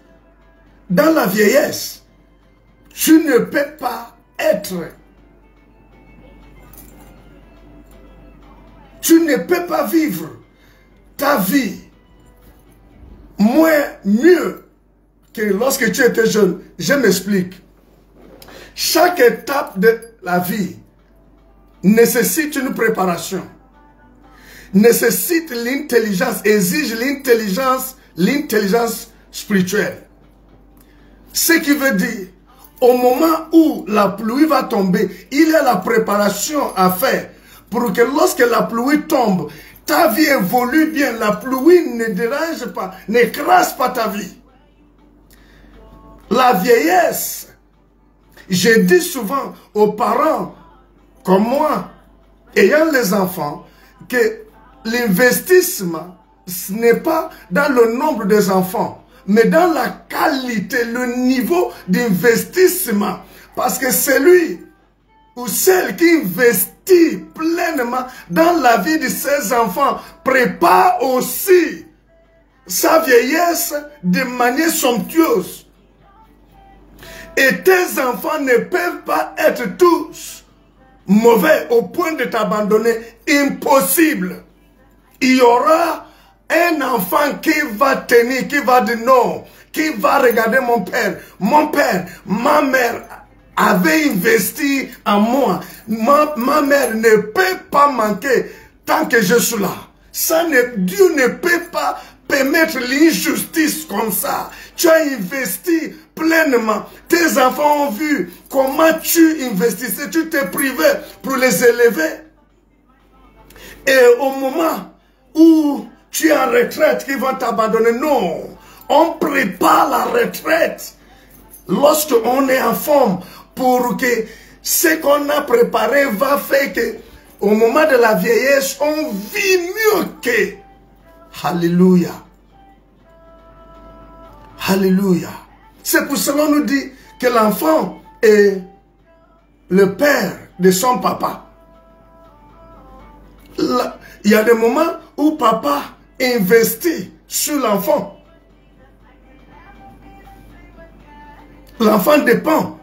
tu ne peux pas être, tu ne peux pas vivre ta vie mieux que lorsque tu étais jeune. Je m'explique. Chaque étape de la vie nécessite une préparation, nécessite l'intelligence, exige l'intelligence spirituelle. Ce qui veut dire, au moment où la pluie va tomber, il y a la préparation à faire pour que lorsque la pluie tombe, ta vie évolue bien, la pluie ne dérange pas, n'écrase pas ta vie. La vieillesse, je dis souvent aux parents comme moi, ayant les enfants, que l'investissement, ce n'est pas dans le nombre des enfants, mais dans la qualité, le niveau d'investissement. Parce que celui ou celle qui investit pleinement dans la vie de ses enfants prépare aussi sa vieillesse de manière somptueuse. Et tes enfants ne peuvent pas être tous mauvais au point de t'abandonner. Impossible. Il y aura un enfant qui va tenir, qui va dire non, qui va regarder mon père, ma mère avait investi en moi. Ma mère ne peut pas manquer tant que je suis là. Dieu ne peut pas permettre l'injustice comme ça. Tu as investi pleinement. Tes enfants ont vu comment tu investissais, tu t'es privé pour les élever. Et au moment où tu es en retraite, ils vont t'abandonner. Non, on prépare la retraite lorsqu'on est en forme pour que ce qu'on a préparé va faire que au moment de la vieillesse, on vit mieux que. Alléluia. Alléluia. C'est pour cela qu'on nous dit que l'enfant est le père de son papa. Là, il y a des moments où papa investit sur l'enfant. L'enfant dépend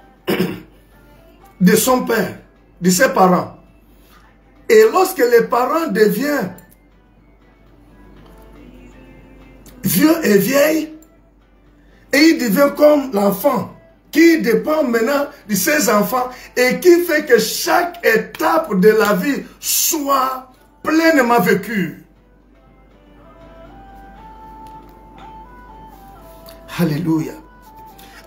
de son père, de ses parents. Et lorsque les parents deviennent vieux et vieilles, et il devient comme l'enfant qui dépend maintenant de ses enfants et qui fait que chaque étape de la vie soit pleinement vécue. Alléluia.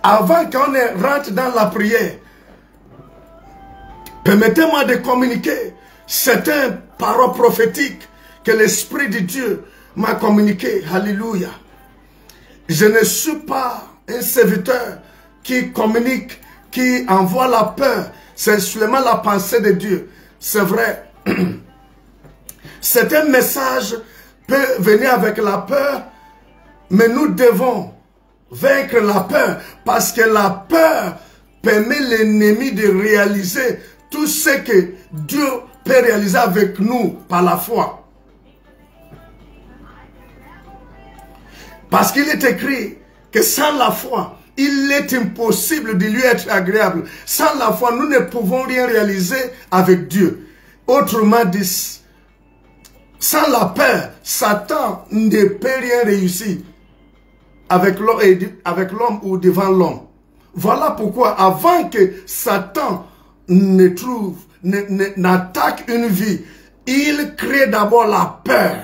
Avant qu'on rentre dans la prière, permettez-moi de communiquer certaines paroles prophétiques que l'Esprit de Dieu m'a communiquées. Alléluia. Je ne suis pas un serviteur qui communique, qui envoie la peur. C'est seulement la pensée de Dieu. C'est vrai. Certains messages peuvent venir avec la peur, mais nous devons vaincre la peur, parce que la peur permet l'ennemi de réaliser tout ce que Dieu peut réaliser avec nous par la foi. Parce qu'il est écrit que sans la foi, il est impossible de lui être agréable. Sans la foi, nous ne pouvons rien réaliser avec Dieu. Autrement dit, sans la peur, Satan ne peut rien réussir avec l'homme ou devant l'homme. Voilà pourquoi avant que Satan n'attaque une vie, il crée d'abord la peur.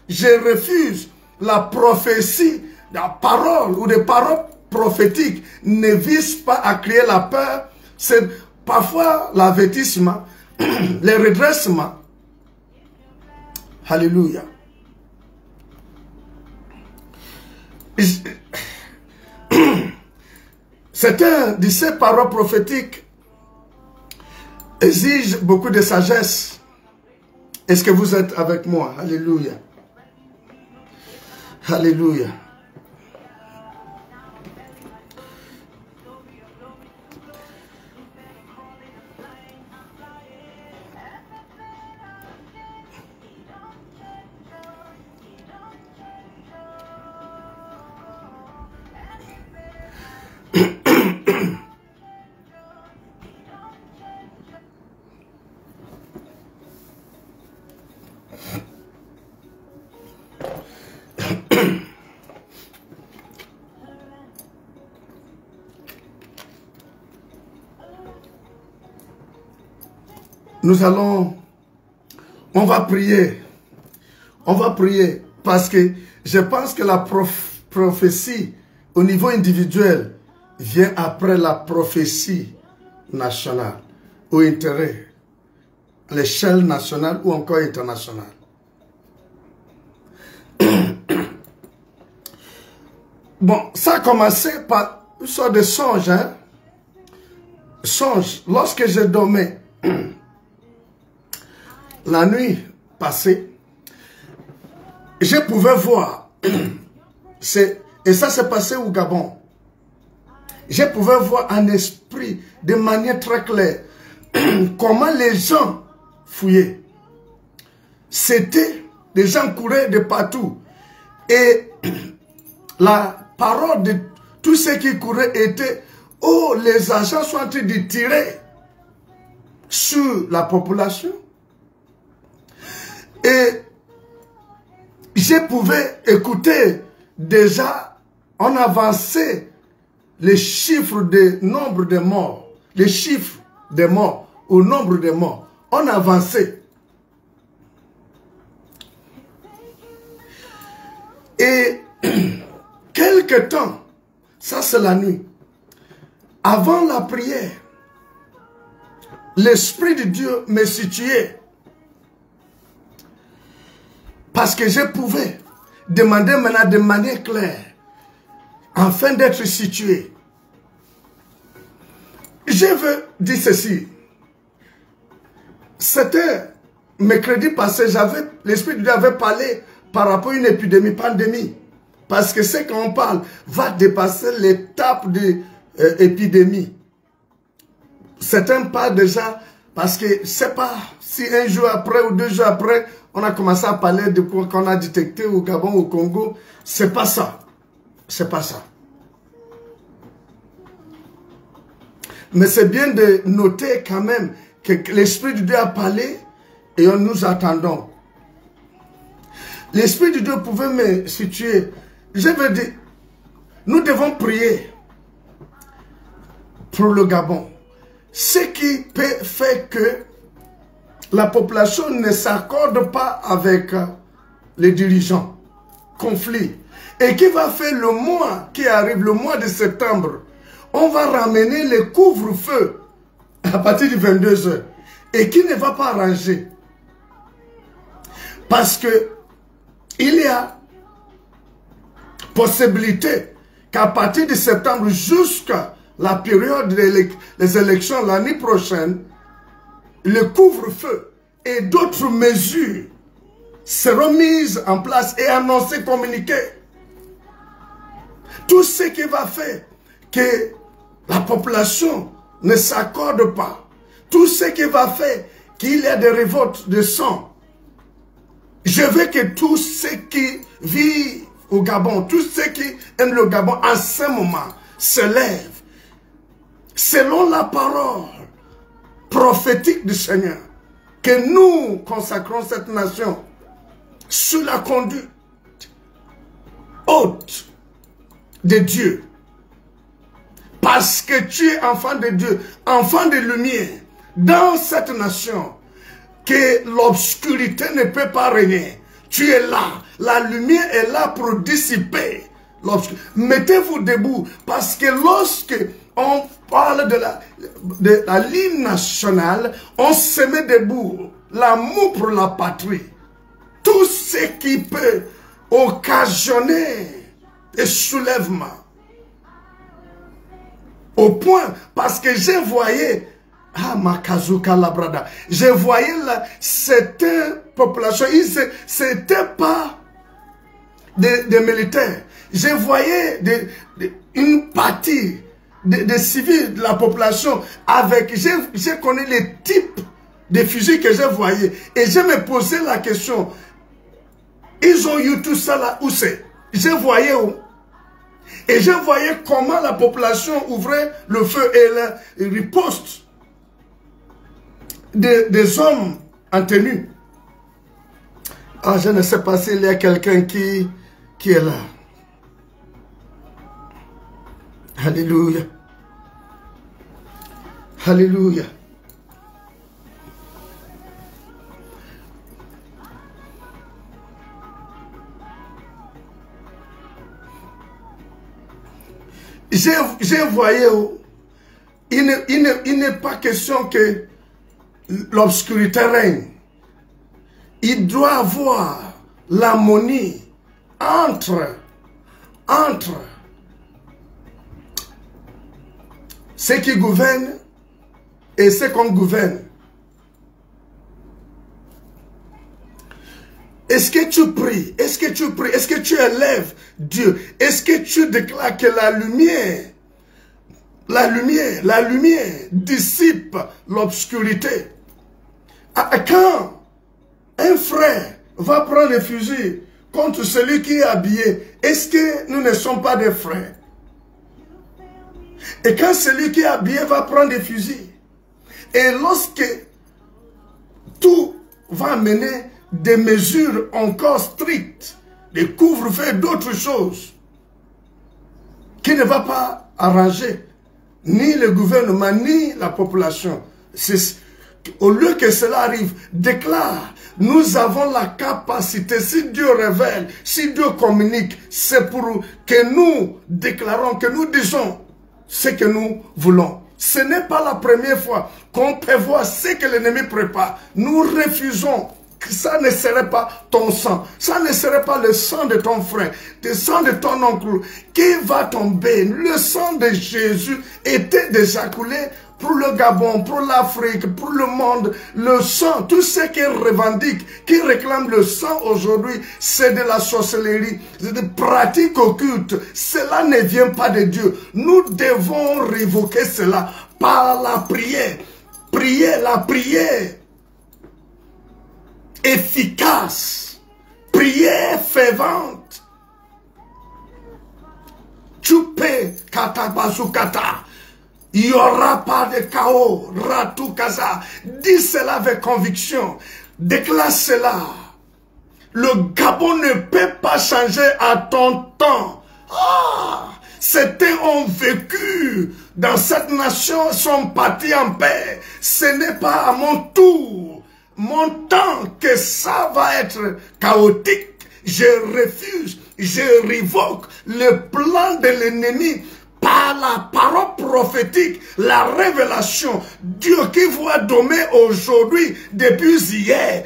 Je refuse la prophétie, la parole ou des paroles prophétiques ne visent pas à créer la peur. C'est parfois l'avertissement, le redressement. Alléluia. Certains de ces paroles prophétiques exigent beaucoup de sagesse. Est-ce que vous êtes avec moi? Alléluia. Alléluia. On va prier parce que je pense que la prophétie au niveau individuel vient après la prophétie nationale ou intérêt, à l'échelle nationale ou encore internationale. Bon, ça a commencé par une sorte de songe, hein? Songe, lorsque je dormais, la nuit passée, je pouvais voir, et ça s'est passé au Gabon, je pouvais voir en esprit de manière très claire comment les gens fouillaient. C'était, les gens couraient de partout. Et la parole de tous ceux qui couraient était, oh, les agents sont en train de tirer sur la population. Et je pouvais écouter déjà, on avançait les chiffres de nombre de morts, les chiffres des morts, au nombre de morts, on avançait. Et quelque temps, ça c'est la nuit, avant la prière, l'Esprit de Dieu me situait. Parce que je pouvais demander maintenant de manière claire, afin d'être situé. Je veux dire ceci. C'était mercredi passé, l'Esprit de Dieu avait parlé par rapport à une épidémie, pandémie. Parce que ce qu'on parle va dépasser l'étape de l'épidémie. Certains parlent déjà, parce que je ne sais pas si un jour après ou 2 jours après, on a commencé à parler de quoi qu'on a détecté au Gabon, au Congo. C'est pas ça. C'est pas ça. Mais c'est bien de noter quand même que l'Esprit de Dieu a parlé et nous attendons. L'Esprit de Dieu pouvait me situer. Je veux dire, nous devons prier pour le Gabon. Ce qui peut faire que la population ne s'accorde pas avec les dirigeants. Conflit. Et qui va faire le mois qui arrive, le mois de septembre, on va ramener le couvre-feu à partir du 22h. Et qui ne va pas arranger. Parce que il y a possibilité qu'à partir de septembre jusqu'à la période des élections l'année prochaine, le couvre-feu et d'autres mesures seront mises en place et annoncées, communiquées. Tout ce qui va faire que la population ne s'accorde pas, tout ce qui va faire qu'il y a des révoltes de sang. Je veux que tous ceux qui vivent au Gabon, tous ceux qui aiment le Gabon en ce moment, se lèvent selon la parole prophétique du Seigneur, que nous consacrons cette nation sous la conduite haute de Dieu. Parce que tu es enfant de Dieu, enfant de lumière, dans cette nation, que l'obscurité ne peut pas régner. Tu es là, la lumière est là pour dissiper l'obscurité. Mettez-vous debout, parce que lorsque on parle de la ligne nationale, on se met debout, l'amour pour la patrie. Tout ce qui peut occasionner des soulèvements. Au point, parce que je voyais, Makazuka Labrada, je voyais là, certaines populations, c'était pas des militaires. Je voyais une partie des civils de la population avec, je connais les types de fusils que je voyais. Et je me posais la question, ils ont eu tout ça là, où c'est? Je voyais où? Et je voyais comment la population ouvrait le feu et la riposte des hommes en tenue. Ah, je ne sais pas s'il y a quelqu'un qui est là. Alléluia. Alléluia. Je voyais, il n'est pas question que l'obscurité règne. Il doit avoir l'harmonie entre ceux qui gouvernent et ceux qu'on gouverne. Est-ce que tu pries? Est-ce que tu pries? Est-ce que tu élèves Dieu? Est-ce que tu déclares que la lumière dissipe l'obscurité? Quand un frère va prendre le fusil contre celui qui est habillé, est-ce que nous ne sommes pas des frères? Et quand celui qui est habillé va prendre des fusils, et lorsque tout va mener des mesures encore strictes, des couvre-feu et d'autres choses, qui ne va pas arranger ni le gouvernement, ni la population. Au lieu que cela arrive, déclare Nous avons la capacité, si Dieu révèle, si Dieu communique, c'est pour que nous déclarons, que nous disons ce que nous voulons. Ce n'est pas la première fois qu'on prévoit ce que l'ennemi prépare. Nous refusons. Que ça ne serait pas ton sang, ça ne serait pas le sang de ton frère, le sang de ton oncle qui va tomber. Le sang de Jésus était déjà coulé pour le Gabon, pour l'Afrique, pour le monde. Le sang, tout ce qui revendique, qui réclame le sang aujourd'hui, c'est de la sorcellerie, c'est des pratiques occultes. Cela ne vient pas de Dieu. Nous devons révoquer cela par la prière. Prière, la prière efficace, prière fervente. Chupé katabazukata. Il n'y aura pas de chaos. Ratou kaza. Dis cela avec conviction. Déclare cela. Le Gabon ne peut pas changer à ton temps. Certains ont vécu dans cette nation, sont partis en paix. Ce n'est pas à mon tour. Mon temps que ça va être chaotique, je refuse, je révoque le plan de l'ennemi par la parole prophétique, la révélation. Dieu qui voit dommer aujourd'hui, depuis hier.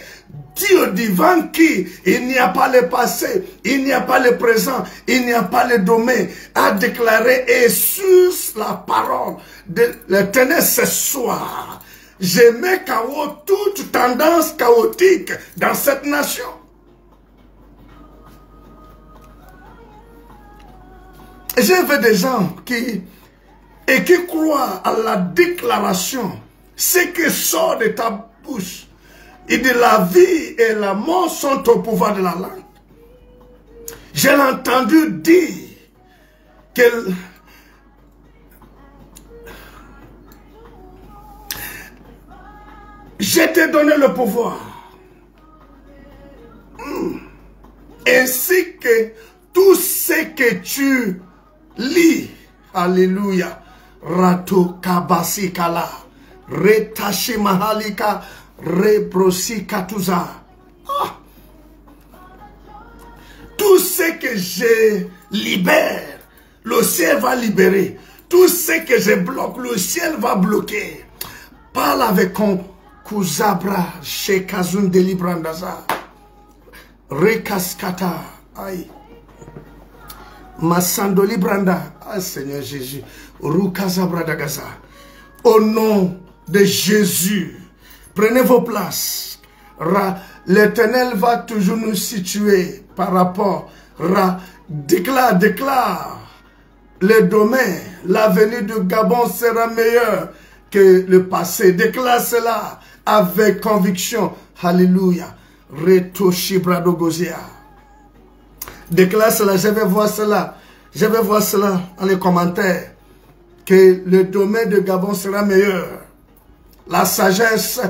Dieu divin qui, il n'y a pas le passé, il n'y a pas le présent, il n'y a pas le domaine, a déclaré et sur la parole de l'Éternel ce soir. Je mets KO toute tendance chaotique dans cette nation. J'ai vu des gens qui croient à la déclaration, ce qui sort de ta bouche. Et de la vie et la mort sont au pouvoir de la langue. J'ai entendu dire que je t'ai donné le pouvoir. Ainsi que tout ce que tu lis. Alléluia. Rato kabasi kala. Retashi mahalika. Rebrosi katuza. Tout ce que je libère, le ciel va libérer. Tout ce que je bloque, le ciel va bloquer. Parle avec Kuzabra, Shekazun de Librandaza, Rekaskata, aïe, Massando Libranda, ah Seigneur Jésus, Rukazabra Dagaza. Au nom de Jésus, prenez vos places. L'Éternel va toujours nous situer par rapport. Déclare. Le domaine, l'avenir du Gabon sera meilleur que le passé. Déclare cela avec conviction. Alléluia. Retoshi Bradogozia. Déclare cela, je vais voir cela. Je vais voir cela dans les commentaires. Que le domaine de Gabon sera meilleur. La sagesse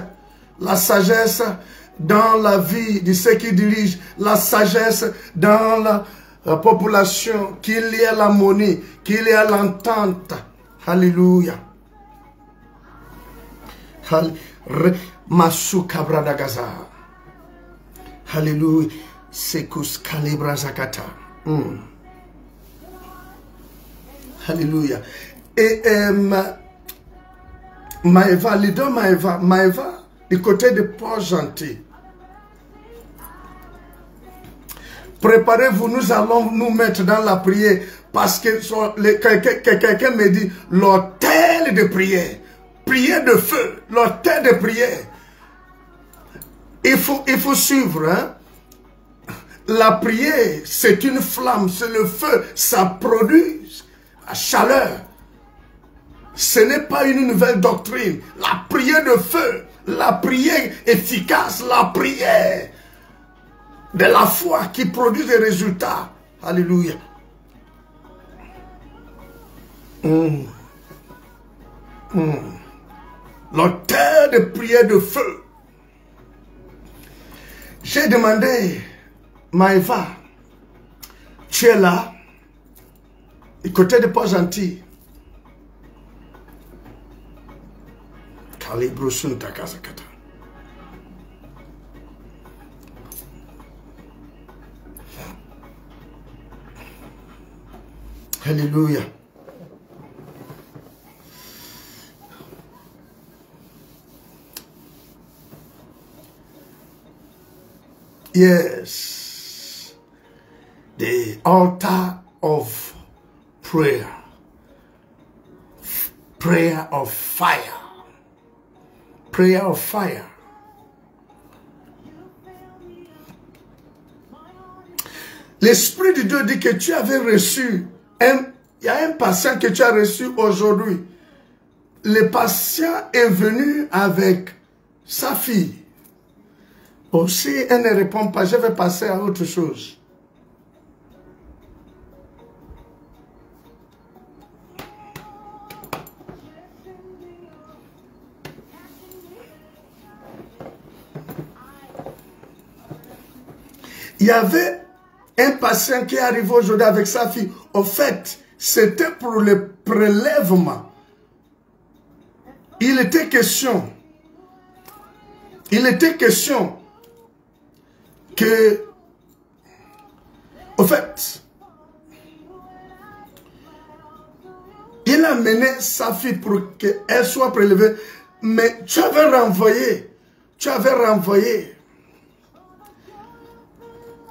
dans la vie de ceux qui dirigent, la sagesse dans la population, qu'il y ait l'harmonie, qu'il y ait l'entente. Alléluia. Masukabradagaza. Alléluia. Sekus kalibra zakata. Alléluia. Et Maëva, leader Maëva, du côté de Port-Gentil. Préparez-vous, nous allons nous mettre dans la prière parce que quelqu'un me dit l'autel de prière, prière de feu, l'autel de prière. Il faut suivre. Hein? La prière, c'est une flamme, c'est le feu, ça produit la chaleur. Ce n'est pas une nouvelle doctrine. La prière de feu, la prière efficace, la prière de la foi qui produit des résultats. Alléluia. L'autel de prière de feu. J'ai demandé, Maëva, tu es là, du côté de Port-Gentil. Alléluia. Yes. The altar of prayer. Prayer of fire. Prayer of fire. L'Esprit de Dieu dit que tu avais reçu, il y a un patient que tu as reçu aujourd'hui. Le patient est venu avec sa fille. Aussi, elle ne répond pas, je vais passer à autre chose. Il y avait un patient qui est arrivé aujourd'hui avec sa fille. Au fait, c'était pour le prélèvement. Il était question que, au fait, il a mené sa fille pour qu'elle soit prélevée, mais tu avais renvoyé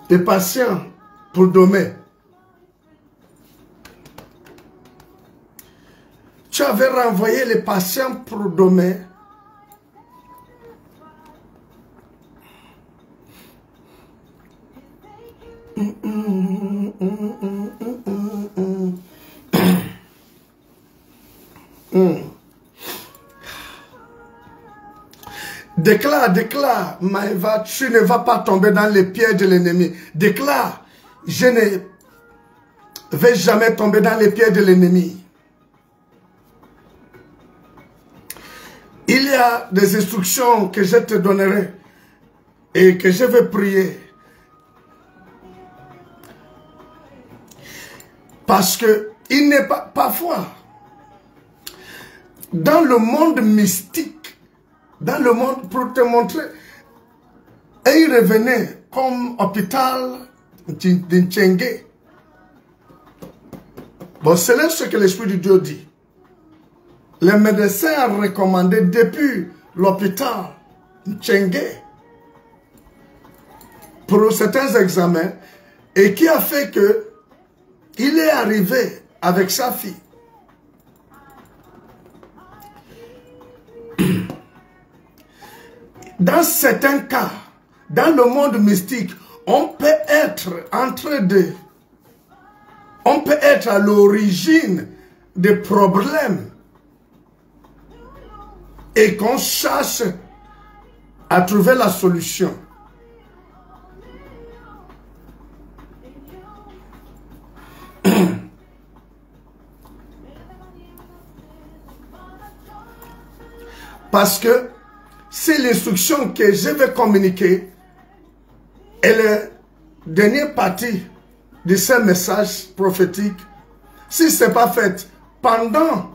les patients pour demain. Tu avais renvoyé les patients pour demain. Déclare, Maëva, tu ne vas pas tomber dans les pièges de l'ennemi. Déclare, je ne vais jamais tomber dans les pièges de l'ennemi. Il y a des instructions que je te donnerai et que je vais prier. Parce que il n'est pas, parfois, dans le monde mystique, dans le monde, pour te montrer, et il revenait comme hôpital d'Ntchengue. Bon, c'est là ce que l'Esprit de Dieu dit. Les médecins ont recommandé depuis l'hôpital Ntchengue pour certains examens et qui a fait que il est arrivé avec sa fille. Dans certains cas, dans le monde mystique, on peut être à l'origine des problèmes et qu'on cherche à trouver la solution. Parce que c'est l'instruction que je vais communiquer et la dernière partie de ce message prophétique. Si ce n'est pas fait, pendant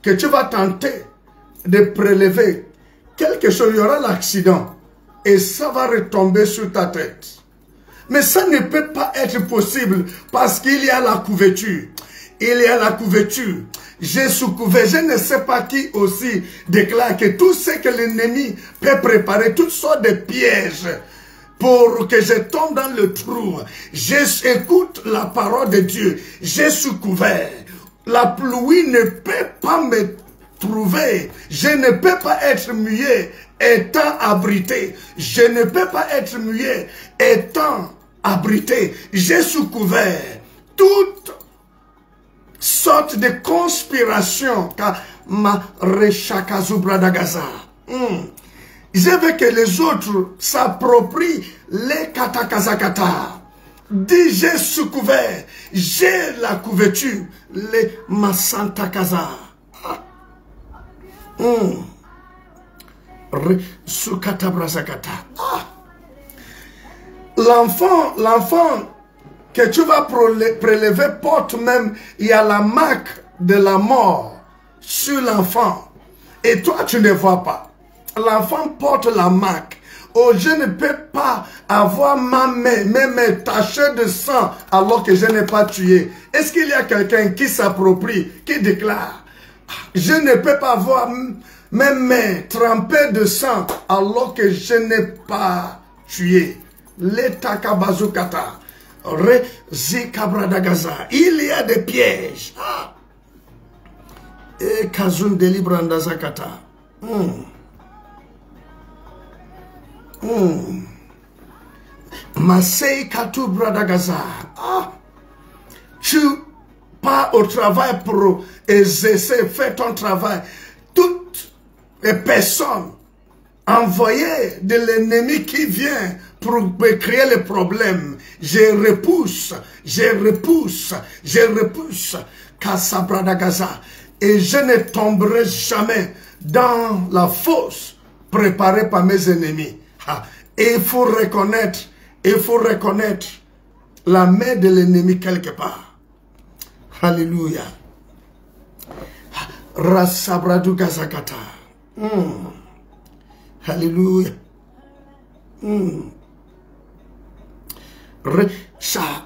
que tu vas tenter de prélever quelque chose, il y aura l'accident et ça va retomber sur ta tête. Mais ça ne peut pas être possible parce qu'il y a la couverture. Il y a la couverture. J'ai sous couvert. Je ne sais pas qui aussi déclare que tout ce que l'ennemi peut préparer, toutes sortes de pièges pour que je tombe dans le trou. J'écoute la parole de Dieu. J'ai sous couvert. La pluie ne peut pas me trouver. Je ne peux pas être muet étant abrité. Je ne peux pas être muet étant abrité. J'ai sous couvert toute sorte de conspiration. Je veux que les autres s'approprient les katakazakata. Dis, j'ai sous couvert, j'ai la couverture, les masantakaza. L'enfant que tu vas prélever porte même, il y a la marque de la mort sur l'enfant. Et toi, tu ne vois pas. L'enfant porte la marque. Oh, je ne peux pas avoir mes mains tachées de sang alors que je n'ai pas tué. Est-ce qu'il y a quelqu'un qui s'approprie, qui déclare, je ne peux pas avoir mes mains trempées de sang alors que je n'ai pas tué. L'étakabazukata. Il y a des pièges. Et Kazun Delibrandazakata. Masei Katu Bradagaza. Tu pars au travail pour exercer, faire ton travail. Toutes les personnes envoyées de l'ennemi qui vient pour créer les problèmes, je repousse, Kassabradagaza. Et je ne tomberai jamais dans la fosse préparée par mes ennemis. Et il faut reconnaître la main de l'ennemi quelque part. Alléluia. Rassabradugazakata. Alléluia.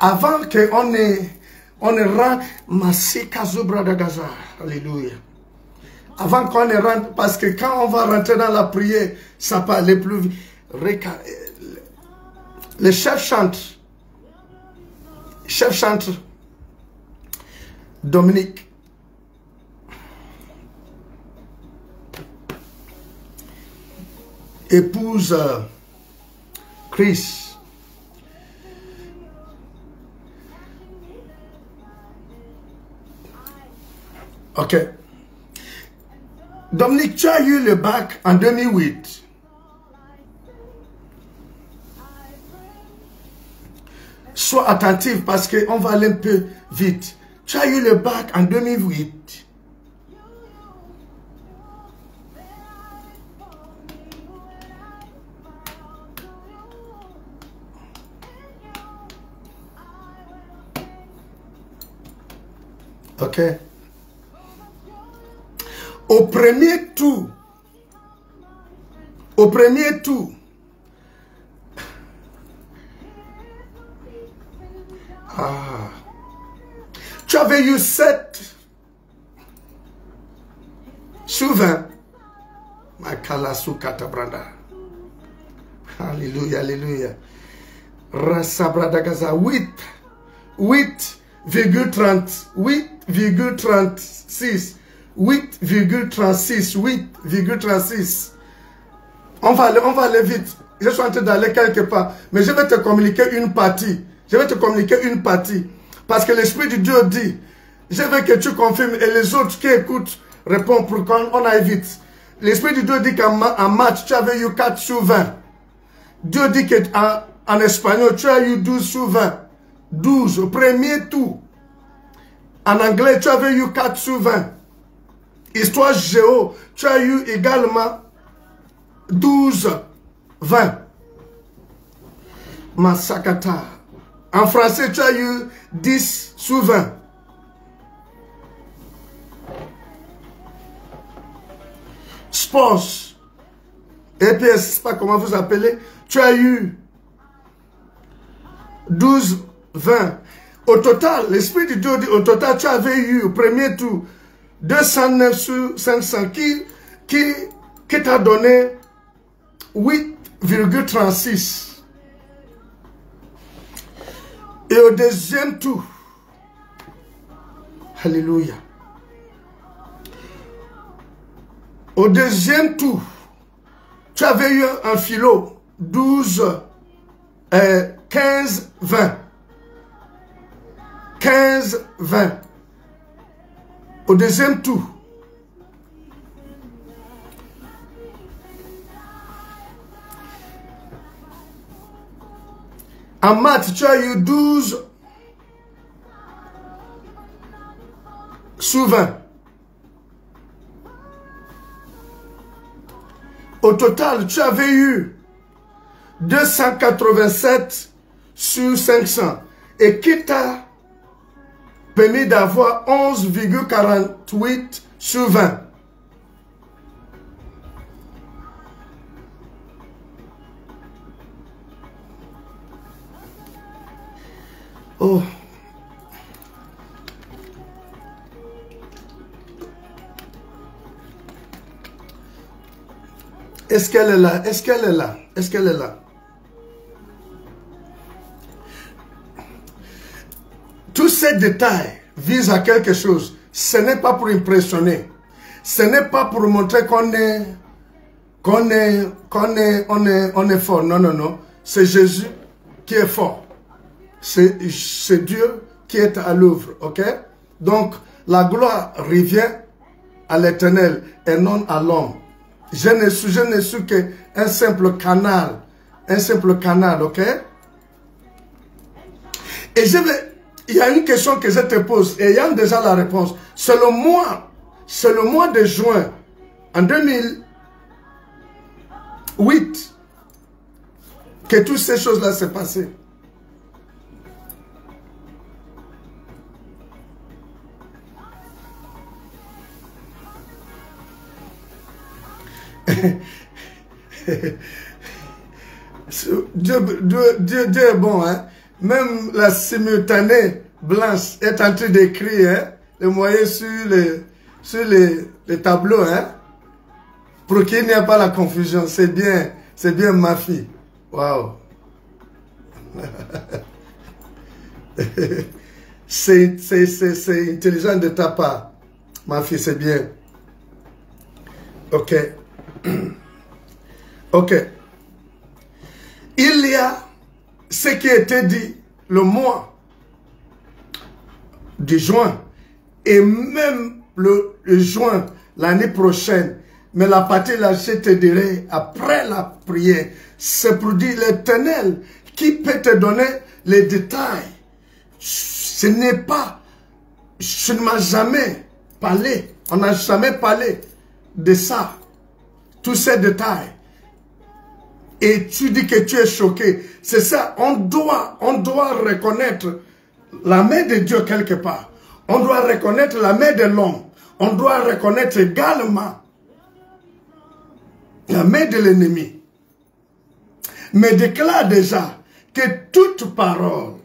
Avant qu'on ne rentre, alléluia. Avant qu'on ne rentre, parce que quand on va rentrer dans la prière, ça peut aller plus vite. Le chef chante Dominique. Épouse Chris. Ok. Dominique, tu as eu le bac en 2008. Sois attentif parce qu'on va aller un peu vite. Tu as eu le bac en 2008. Ok. Au premier tour, tu avais eu 7 sur 20. Alléluia, alléluia. 8,36. 8,36. On va aller vite. Je suis en train d'aller quelque part. Mais je vais te communiquer une partie. Parce que l'Esprit de Dieu dit, je veux que tu confirmes et les autres qui écoutent répondent pour qu'on aille vite. L'Esprit de Dieu dit qu'en match, tu avais eu 4 sur 20. Dieu dit qu'en espagnol, tu as eu 12 sur 20. 12 au premier tour. En anglais, tu avais eu 4 sur 20. Histoire géo, tu as eu également 12, 20. Masakata. En français, tu as eu 10 sur 20. Sports. EPS, je ne sais pas comment vous appelez. Tu as eu 12, 20. Au total, l'Esprit de Dieu dit, au total, tu avais eu au premier tour 209 sur 500 qui t'a donné 8,36. Et au deuxième tour, alléluia. Au deuxième tour, tu avais eu un philo 12, 15, 20. 15, 20. Au deuxième tour. En maths, tu as eu 12 sur 20. Au total, tu avais eu 287 sur 500. Et qui t'a permis d'avoir 11,48 sur 20. Oh. Est-ce qu'elle est là? Est-ce qu'elle est là? Est-ce qu'elle est là? Tous ces détails visent à quelque chose. Ce n'est pas pour impressionner. Ce n'est pas pour montrer qu'on est fort. Non, non, non. C'est Jésus qui est fort. C'est Dieu qui est à l'œuvre. Ok? Donc, la gloire revient à l'Éternel et non à l'homme. Je ne suis qu'un simple canal. Un simple canal, ok? Et il y a une question que je te pose, et ayant déjà la réponse. C'est le mois de juin, en 2008, que toutes ces choses-là s'est passées. Dieu est bon, hein? Même la simultanée blanche est en train d'écrire, hein? Les moyens sur les tableaux, hein? Pour qu'il n'y ait pas la confusion. C'est bien ma fille. Waouh! C'est intelligent de ta part. Ma fille, c'est bien. Ok. Ok. Il y a ce qui était dit le mois de juin et même le juin l'année prochaine. Mais la partie là, je te dirai après la prière. C'est pour dire l'Éternel qui peut te donner les détails. Ce n'est pas, je ne m'as jamais parlé, on n'a jamais parlé de ça, tous ces détails. Et tu dis que tu es choqué. C'est ça, on doit reconnaître la main de Dieu quelque part. On doit reconnaître la main de l'homme. On doit reconnaître également la main de l'ennemi. Mais déclare déjà que toute parole,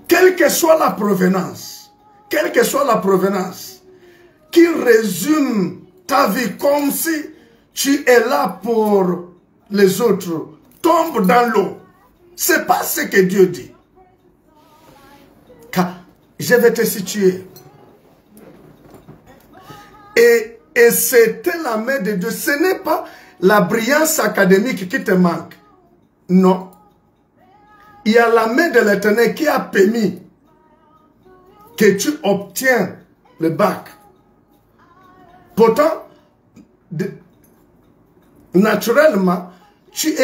quelle que soit la provenance, qui résume ta vie comme si tu es là pour les autres, tombe dans l'eau. C'est pas ce que Dieu dit. Car je vais te situer. Et c'était la main de Dieu. Ce n'est pas la brillance académique qui te manque. Non. Il y a la main de l'Éternel qui a permis que tu obtiens le bac. Pourtant, naturellement, tu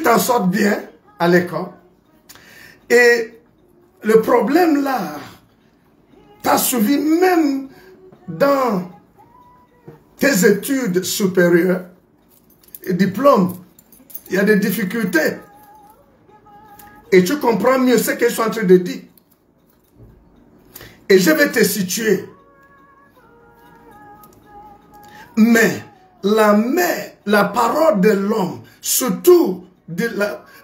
t'en sors bien à l'école. Et le problème là, t'as suivi même dans tes études supérieures et diplômes. Il y a des difficultés. Et tu comprends mieux ce que je suis en train de dire. Et je vais te situer. Mais la parole de l'homme, surtout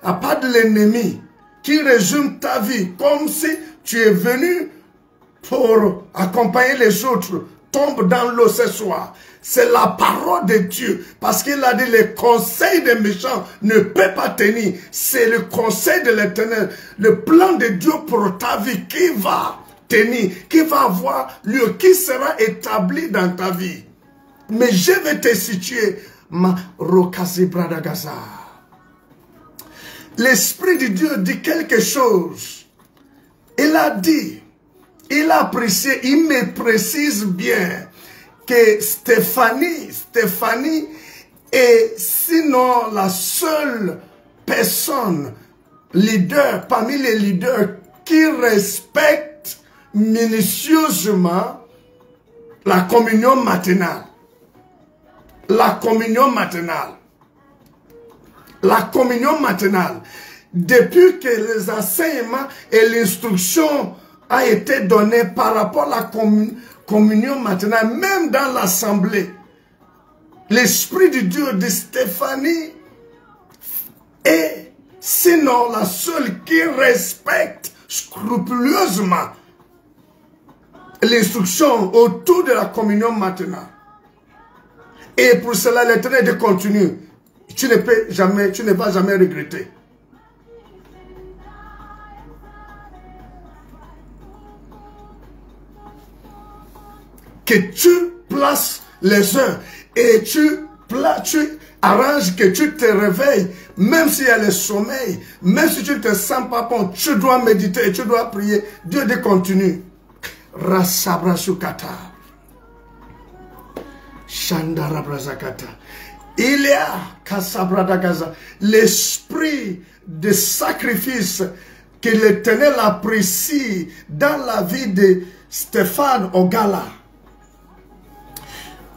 à part de l'ennemi, qui résume ta vie comme si tu es venu pour accompagner les autres, tombe dans l'eau ce soir. C'est la parole de Dieu. Parce qu'il a dit, le conseil des méchants ne peut pas tenir. C'est le conseil de l'Éternel. Le plan de Dieu pour ta vie qui va tenir, qui va avoir lieu, qui sera établi dans ta vie. Mais je vais te situer, ma Rokasi Bradagaza. L'Esprit de Dieu dit quelque chose. Il a dit, il a apprécié, il me précise bien que Stéphanie est sinon la seule personne, leader, parmi les leaders qui respecte minutieusement la communion matinale. La communion matinale. La communion matinale. Depuis que les enseignements et l'instruction a été donnée par rapport à la communion matinale, même dans l'assemblée, l'Esprit de Dieu de Stéphanie est Sinon, la seule qui respecte scrupuleusement l'instruction autour de la communion maintenant. Et pour cela, l'Éternel de continue. Tu ne vas jamais regretter. Que tu places les heures et tu arranges que tu te réveilles, même s'il y a le sommeil, même si tu ne te sens pas bon, tu dois méditer et tu dois prier. Dieu de continue. Rasabrasukata. Shandarabrazakata. Il y a Kasabradagaza, l'esprit de sacrifice que l'Éternel apprécie dans la vie de Stéphane Ogala.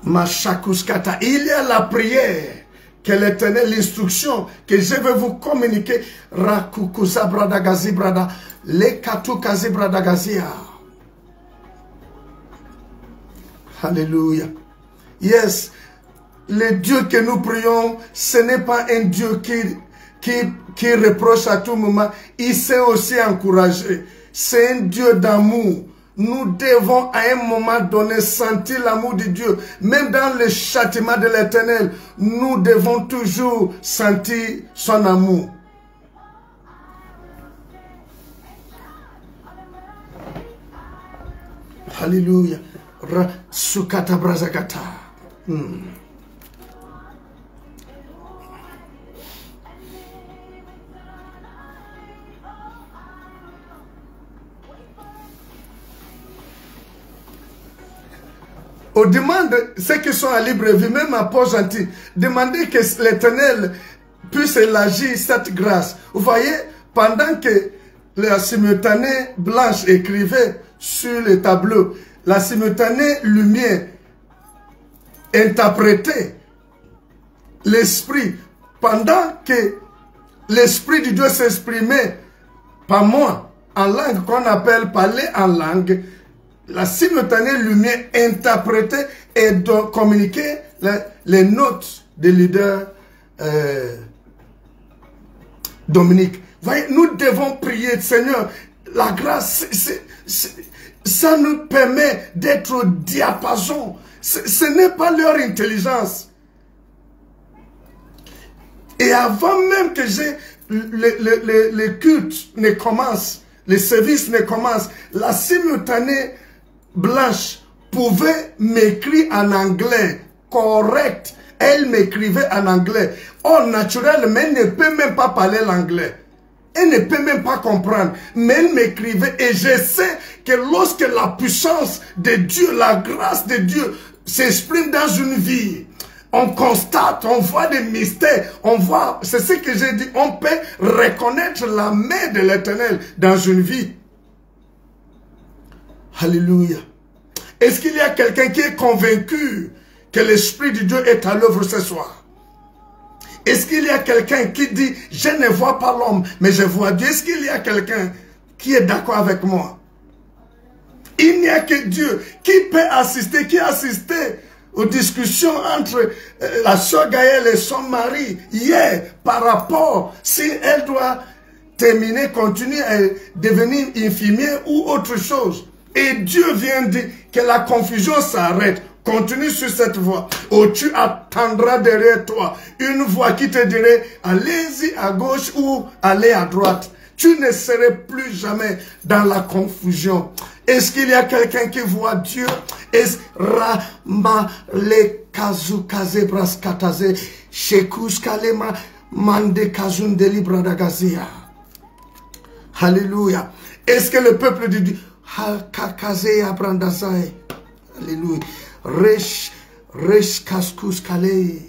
Machakuskata. Il y a la prière que l'Éternel, l'instruction que je vais vous communiquer. Rakukuzabradagazibrada. Lekatukazibradagazia. Alléluia. Yes. Le Dieu que nous prions, ce n'est pas un Dieu qui reproche à tout moment. Il sait aussi encourager. C'est un Dieu d'amour. Nous devons à un moment donné sentir l'amour de Dieu. Même dans le châtiment de l'Éternel, nous devons toujours sentir son amour. Alléluia. Sukata brazakata. On demande ceux qui sont à libre vie, même à Paul Gentil, demandez que l'Éternel puisse élargir cette grâce. Vous voyez, pendant que la simultanée blanche écrivait sur le tableau, la simultanée lumière interprétait l'esprit, pendant que l'esprit de Dieu s'exprimait par moi, en langue qu'on appelle parler en langue, la simultanée lumière interprétait et communiquait les notes des leaders Dominique. Voyez, nous devons prier, Seigneur, la grâce, ça nous permet d'être au diapason. Ce n'est pas leur intelligence. Et avant même que le culte ne commence, le service ne commence, la simultanée blanche pouvait m'écrire en anglais correct. Elle m'écrivait en anglais. Or, naturellement, elle ne peut même pas parler l'anglais. Elle ne peut même pas comprendre. Mais elle m'écrivait. Et je sais que lorsque la puissance de Dieu, la grâce de Dieu s'exprime dans une vie, on constate, on voit des mystères, on voit, c'est ce que j'ai dit, on peut reconnaître la main de l'Éternel dans une vie. Alléluia. Est-ce qu'il y a quelqu'un qui est convaincu que l'Esprit de Dieu est à l'œuvre ce soir? Est-ce qu'il y a quelqu'un qui dit, je ne vois pas l'homme, mais je vois Dieu? Est-ce qu'il y a quelqu'un qui est d'accord avec moi? Il n'y a que Dieu qui peut assister, qui a assisté aux discussions entre la sœur Gaëlle et son mari hier par rapport si elle doit terminer, continuer à devenir infirmière ou autre chose. Et Dieu vient dire que la confusion s'arrête. Continue sur cette voie. Ou tu attendras derrière toi une voix qui te dirait allez-y à gauche ou allez à droite. Tu ne serais plus jamais dans la confusion. Est-ce qu'il y a quelqu'un qui voit Dieu? Est-ce Rama le kazu kaze braskataze shekus kalema mande kazun delibradagazia. Alléluia. Est-ce que le peuple de Dieu Hakakaze abrandazai. Alléluia. Resh kaskus kale.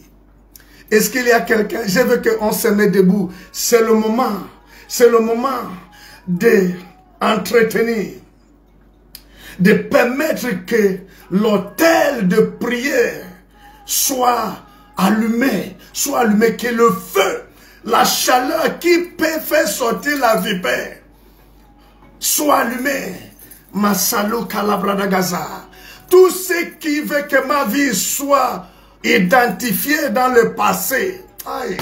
Est-ce qu'il y a quelqu'un? Je veux qu'on se mette debout. C'est le moment. C'est le moment d'entretenir, de permettre que l'autel de prière soit allumé, que le feu, la chaleur qui peut faire sortir la vipère, soit allumé. Masalo kalabradagaza. Tout ce qui veut que ma vie soit identifiée dans le passé. Aïe.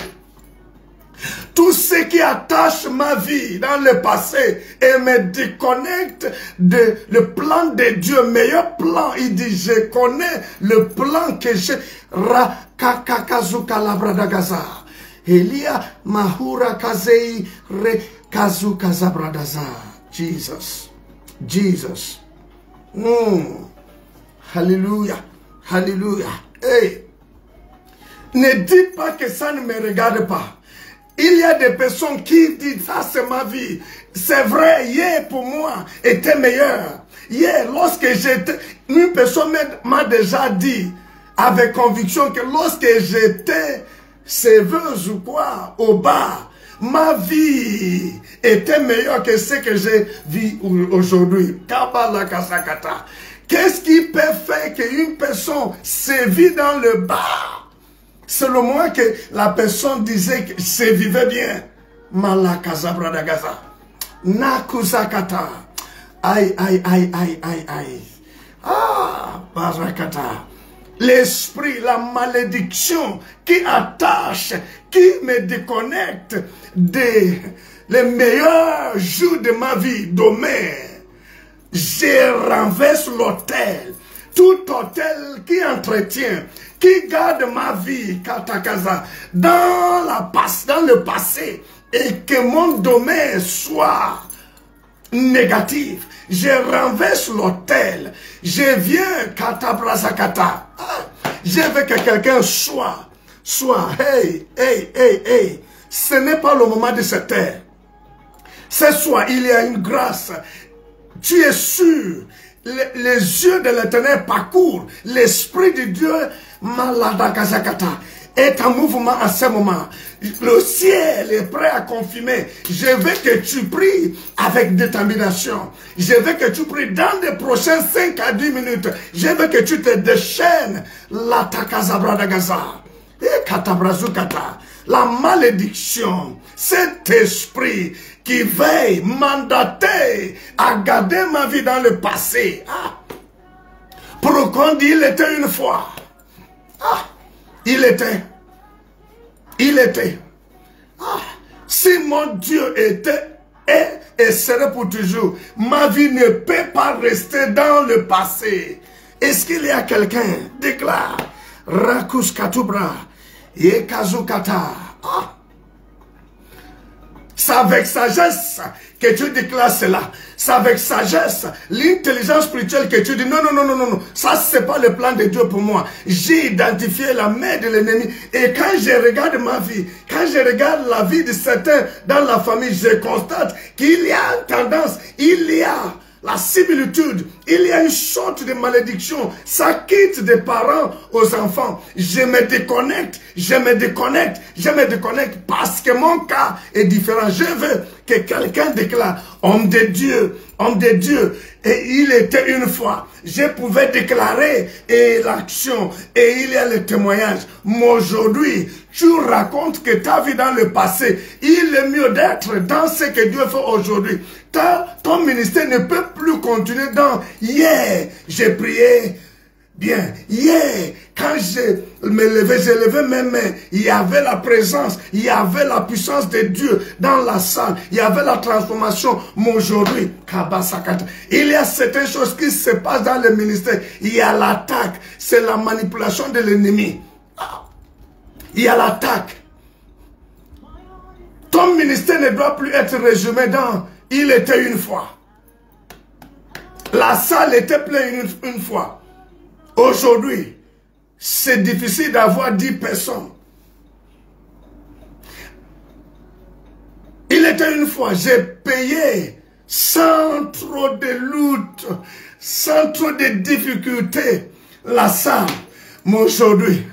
Tout ce qui attache ma vie dans le passé et me déconnecte de le plan de Dieu, meilleur plan. Il dit, je connais le plan que j'ai. Rakakazuka labradagaza. Elia mahura kazei re kazuka bradaza. Jesus. Jesus. Hallelujah. Hallelujah. Hey. Ne dites pas que ça ne me regarde pas. Il y a des personnes qui disent, ça c'est ma vie. C'est vrai, hier pour moi était meilleur. Hier, lorsque j'étais, une personne m'a déjà dit, avec conviction, que lorsque j'étais séveuse ou quoi, au bas, ma vie était meilleure que ce que j'ai vu aujourd'hui. Kabbalah Kasakata. Qu'est-ce qui peut faire qu'une personne sévit dans le bas? C'est le moment que la personne disait que se vivait bien. Malakazabradagaza. Nakuzakata. Aïe, aïe, aïe, aïe, aïe, aïe. Ah, barakata. L'esprit, la malédiction qui attache, qui me déconnecte des les meilleurs jours de ma vie, demain. Je renverse l'autel. Tout hôtel qui entretient, qui garde ma vie, Katakaza, dans le passé, et que mon domaine soit négatif. Je renverse l'autel. Je viens, Katabrazakata. Je veux que quelqu'un soit, hey, hey, hey, hey. Ce n'est pas le moment de se taire. Ce soir, il y a une grâce. Tu es sûr. Les yeux de l'Éternel parcourent l'Esprit de Dieu, Maladakazakata, est en mouvement à ce moment. Le ciel est prêt à confirmer. Je veux que tu pries avec détermination. Je veux que tu pries dans les prochaines 5 à 10 minutes. Je veux que tu te déchaînes. La takazabradagaza. Et katabrazukata. La malédiction. Cet esprit qui veille, mandaté à garder ma vie dans le passé. Pour qu'on dise, il était une fois. Il était. Si mon Dieu était, est et serait pour toujours, ma vie ne peut pas rester dans le passé. Est-ce qu'il y a quelqu'un? Déclare. Rakus Katubra. Yekazukata. C'est avec sagesse que tu déclares cela. C'est avec sagesse, l'intelligence spirituelle que tu dis non, non, non, non, non, non. Ça, c'est pas le plan de Dieu pour moi. J'ai identifié la main de l'ennemi. Et quand je regarde ma vie, quand je regarde la vie de certains dans la famille, je constate qu'il y a une tendance, il y a la similitude, il y a une sorte de malédiction. Ça quitte des parents aux enfants. Je me déconnecte parce que mon cas est différent. Je veux que quelqu'un déclare, homme de Dieu, et il était une fois. Je pouvais déclarer et l'action, et il y a le témoignage. Mais aujourd'hui, tu racontes que ta vie dans le passé, il est mieux d'être dans ce que Dieu fait aujourd'hui. Ton ministère ne peut plus continuer dans hier, j'ai prié bien. Hier, quand je me levais, j'ai levé mes mains. Il y avait la présence, il y avait la puissance de Dieu dans la salle. Il y avait la transformation. Mais aujourd'hui, il y a certaines choses qui se passent dans le ministère. Il y a l'attaque, c'est la manipulation de l'ennemi. Il y a l'attaque. Ton ministère ne doit plus être résumé dans « il était une fois ». La salle était pleine une fois. Aujourd'hui, c'est difficile d'avoir 10 personnes. Il était une fois, j'ai payé sans trop de lutte, sans trop de difficultés, la salle. Mais aujourd'hui,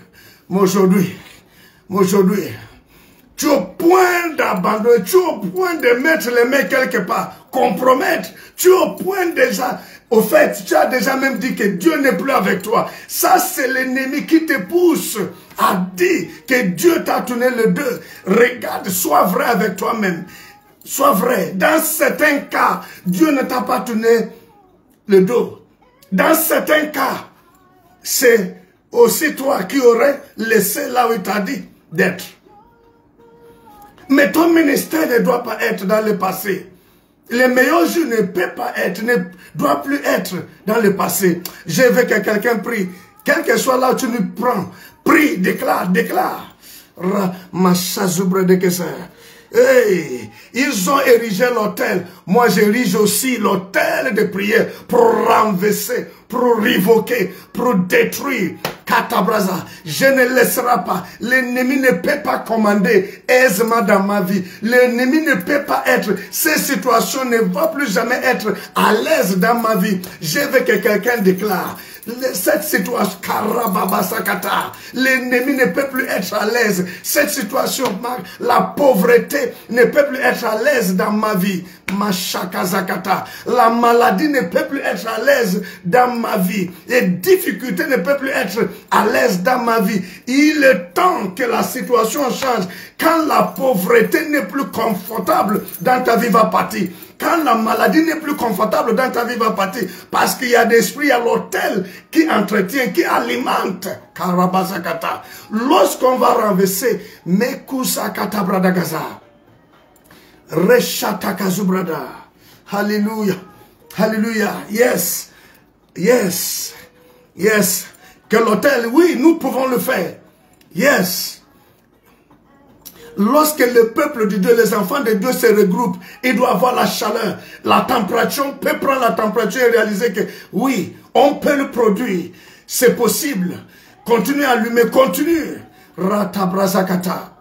tu es au point d'abandonner, tu es au point de mettre les mains quelque part, compromettre, tu es au point déjà, au fait, tu as déjà même dit que Dieu n'est plus avec toi. Ça, c'est l'ennemi qui te pousse à dire que Dieu t'a tourné le dos. Regarde, sois vrai avec toi-même. Sois vrai. Dans certains cas, Dieu ne t'a pas tourné le dos. Dans certains cas, c'est aussi toi qui aurais laissé là où il t'a dit d'être. Mais ton ministère ne doit pas être dans le passé. Les meilleurs jours ne peuvent pas être, ne doivent plus être dans le passé. Je veux que quelqu'un prie. Quel que soit là où tu nous prends, prie, déclare, déclare. Hey, ils ont érigé l'autel. Moi, j'érige aussi l'autel de prière pour renverser, pour révoquer, pour détruire. Katabraza, je ne laisserai pas. L'ennemi ne peut pas commander aisément dans ma vie. L'ennemi ne peut pas être. Ces situations ne vont plus jamais être à l'aise dans ma vie. Je veux que quelqu'un déclare. Cette situation, l'ennemi ne peut plus être à l'aise. Cette situation, la pauvreté ne peut plus être à l'aise dans ma vie. La maladie ne peut plus être à l'aise dans ma vie. Les difficultés ne peuvent plus être à l'aise dans ma vie. Il est temps que la situation change. Quand la pauvreté n'est plus confortable dans ta vie, va partir. Quand la maladie n'est plus confortable dans ta vie, va partir. Parce qu'il y a des esprits à l'autel qui entretient, qui alimente. Karabazakata. Lorsqu'on va renverser, Mekusakata Bradagaza. Reshatakazubrada. Alléluia. Alléluia. Yes. Yes. Yes. Que l'autel, oui, nous pouvons le faire. Yes. Lorsque le peuple de Dieu, les enfants de Dieu se regroupent, ils doivent avoir la chaleur. La température, on peut prendre la température et réaliser que oui, on peut le produire. C'est possible. Continue à allumer, continue. Ratabrazakata.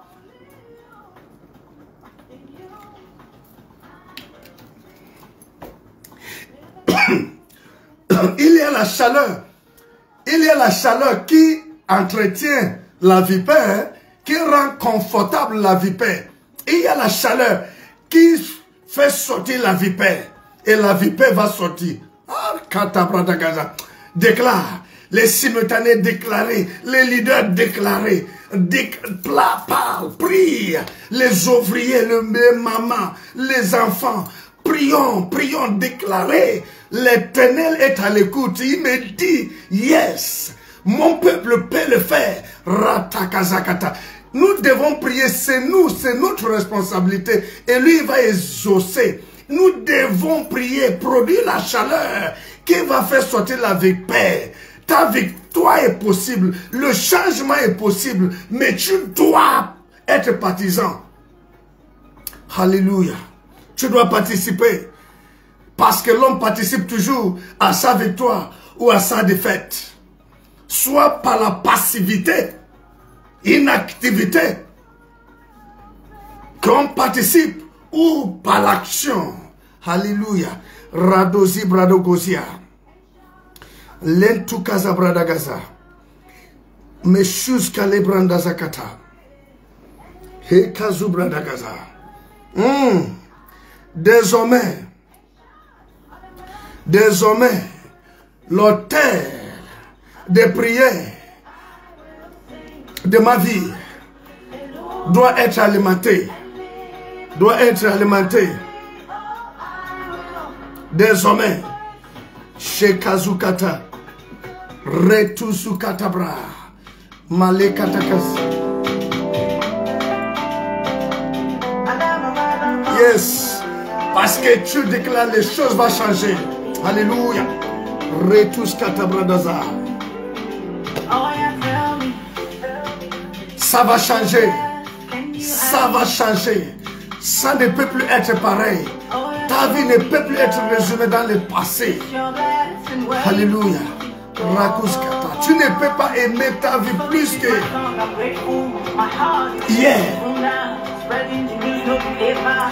Il y a la chaleur. Il y a la chaleur qui entretient la vipère, qui rend confortable la vipère. Il y a la chaleur qui fait sortir la vipère. Et la vipère va sortir. Déclare. Les simultanés déclarés. Les leaders déclarés. Parle, prie. Les ouvriers, les mamans, les enfants. Prions, prions, déclarez. L'Éternel est à l'écoute. Il me dit, yes, mon peuple peut le faire. Ratakazakata. Nous devons prier, c'est nous, c'est notre responsabilité. Et lui, il va exaucer. Nous devons prier, produire la chaleur qui va faire sortir la vipère. Ta victoire est possible, le changement est possible, mais tu dois être partisan. Alléluia. Tu dois participer. Parce que l'homme participe toujours à sa victoire ou à sa défaite. Soit par la passivité, inactivité, qu'on participe, ou par l'action. Alléluia. Radozi bradogosia. Lentukaza bradagaza. Meshus kalebrandazakata. Hekazu bradagaza. Désormais, l'autel de prière de ma vie doit être alimenté. Désormais, Shekazukata, Retusukatabra, Malekatakas. Yes, parce que tu déclares les choses vont changer. Alléluia. Retuskatabradaza. Ça va changer. Ça va changer. Ça ne peut plus être pareil. Ta vie ne peut plus être résumée dans le passé. Alléluia. Rakuskata. Tu ne peux pas aimer ta vie plus que hier.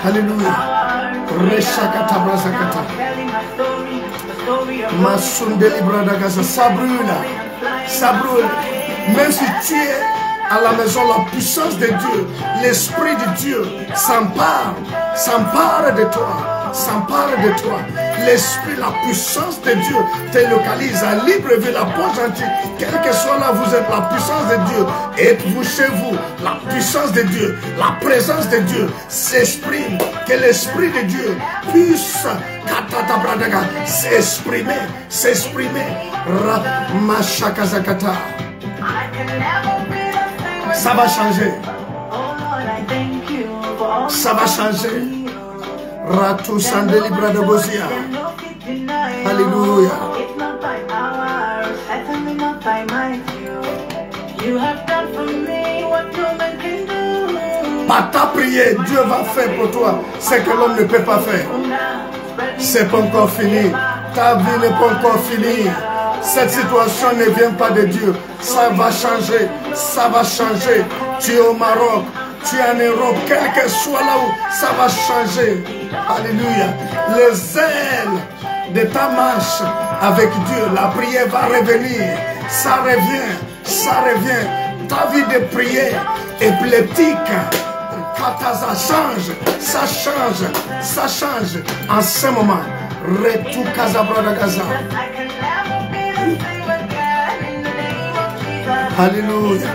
Alléluia. Reshakata brazakata. Masundeli bradagasa. Ça brûle. Ça brûle. Même si tu es à la maison, la puissance de Dieu, l'Esprit de Dieu s'empare de toi, s'empare de toi. L'Esprit, la puissance de Dieu te localise à Libreville, la Pont-Gentil. Quel que soit là, vous êtes la puissance de Dieu. Êtes-vous chez vous, la puissance de Dieu, la présence de Dieu s'exprime. Que l'Esprit de Dieu puisse s'exprimer. Mashakazakata. Ça va changer. Ça va changer. Ratou Sandeli Bradabosia. Alléluia. It's not by power, certainly not by might. You have done for me what no man can do. Par ta prière, Dieu va faire pour toi ce que l'homme ne peut pas faire. C'est pas encore fini. Ta vie n'est pas encore finie. Cette situation ne vient pas de Dieu. Ça va changer. Ça va changer. Tu es au Maroc. Tu es en Europe. Quel que soit là où, ça va changer. Alléluia. Les ailes de ta marche avec Dieu, la prière va revenir. Ça revient. Ça revient. Ta vie de prière épileptique. Ça change, ça change, ça change. En ce moment, Retou Casabra Gaza. Alléluia.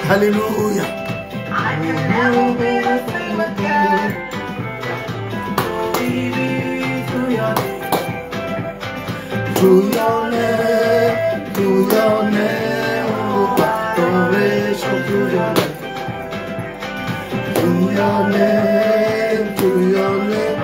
Alléluia. To your name, oh, adoration to your name. To your name, to your name.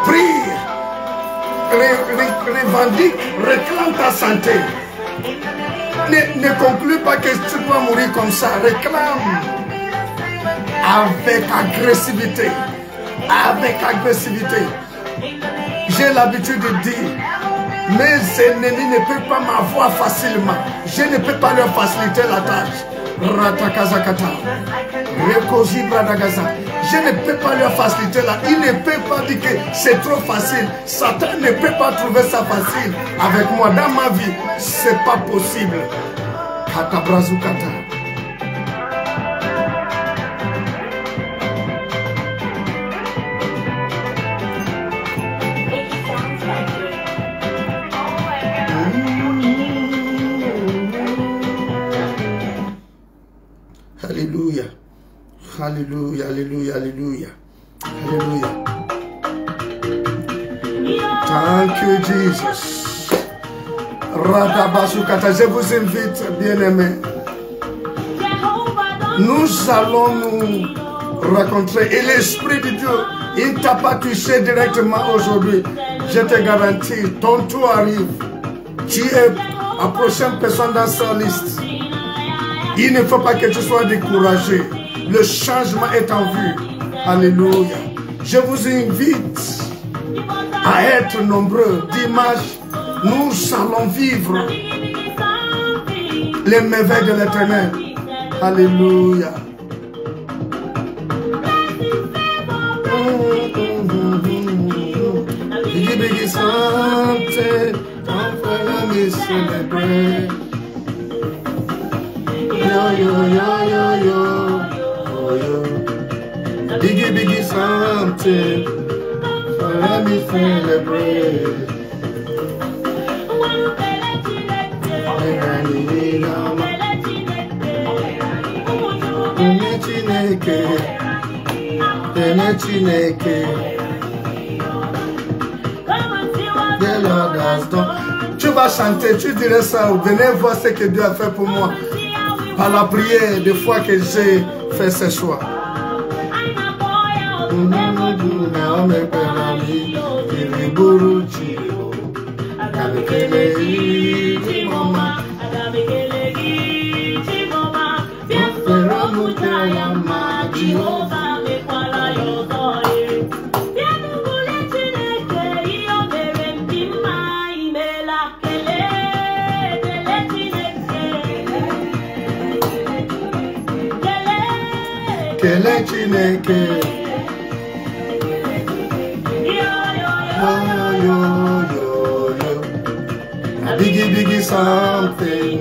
Prie, revendique, réclame ta santé. Ne conclue pas que tu dois mourir comme ça. Réclame avec agressivité. Avec agressivité. J'ai l'habitude de dire, mes ennemis ne peuvent pas m'avoir facilement. Je ne peux pas leur faciliter la tâche. Ratakazakata. Rekosi Bradagaza. Je ne peux pas leur faciliter la. Il ne peut pas dire que c'est trop facile. Satan ne peut pas trouver ça facile. Avec moi, dans ma vie, c'est pas possible. Katabrazukata. Alléluia. Alléluia, alléluia, alléluia. Alléluia. Thank you, Jesus. Radabasukata, je vous invite, bien-aimés. Nous allons nous rencontrer. Et l'Esprit de Dieu, il ne t'a pas touché directement aujourd'hui. Je te garantis, ton tour arrive. Tu es la prochaine personne dans sa liste. Il ne faut pas que tu sois découragé. Le changement est en vue. Alléluia. Je vous invite à être nombreux. Dimanche, nous allons vivre les merveilles de l'Éternel. Alléluia. Biggie something, let me celebrate. Yo, yo, yo, yo, yo, oh, yo. Biggie something, let me celebrate. Tu vas chanter, tu dirais ça, venez voir ce que Dieu a fait pour moi. Par la prière, des fois que j'ai fait ce choix. Kele Chineke. Yo, yo, yo, yo. Biggie something.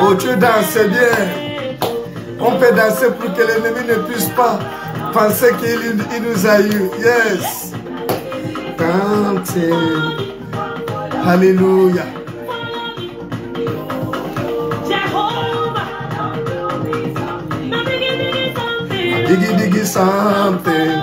Oh, tu danses bien. On peut danser pour que l'ennemi ne puisse pas penser qu'il nous a eu. Yes. Dancing. Alléluia. Biggie something.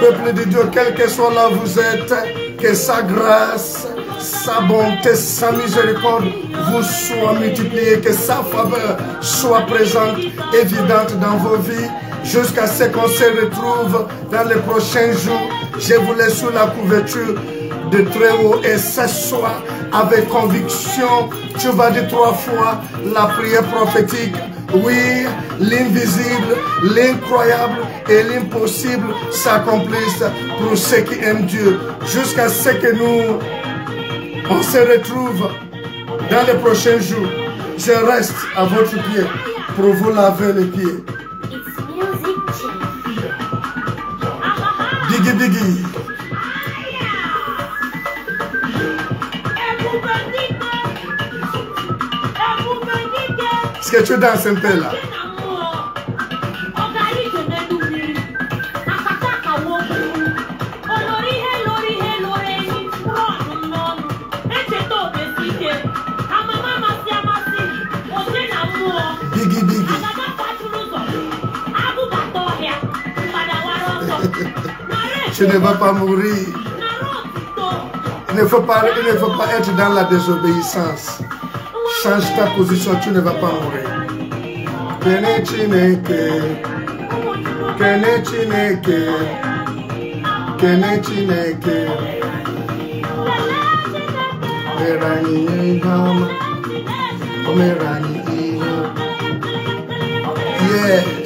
Peuple de Dieu, quel que soit là où vous êtes, que sa grâce, sa bonté, sa miséricorde vous soit multipliée, que sa faveur soit présente, évidente dans vos vies, jusqu'à ce qu'on se retrouve dans les prochains jours. Je vous laisse sous la couverture de Très-Haut et ce soir, avec conviction, tu vas dire 3 fois la prière prophétique. Oui, l'invisible, l'incroyable et l'impossible s'accomplissent pour ceux qui aiment Dieu. Jusqu'à ce que nous, on se retrouve dans les prochains jours. Je reste à votre pied pour vous laver les pieds. Biggie Biggie. Est-ce que tu danses un peu là? Biggie Biggie. Tu ne vas pas mourir. Il ne faut pas être dans la désobéissance. Change ta position, tu ne vas pas mourir. Kene Chineke, Kene Chineke, Kene Chineke. Omerani Ihama, Omerani Ihama. Yeah.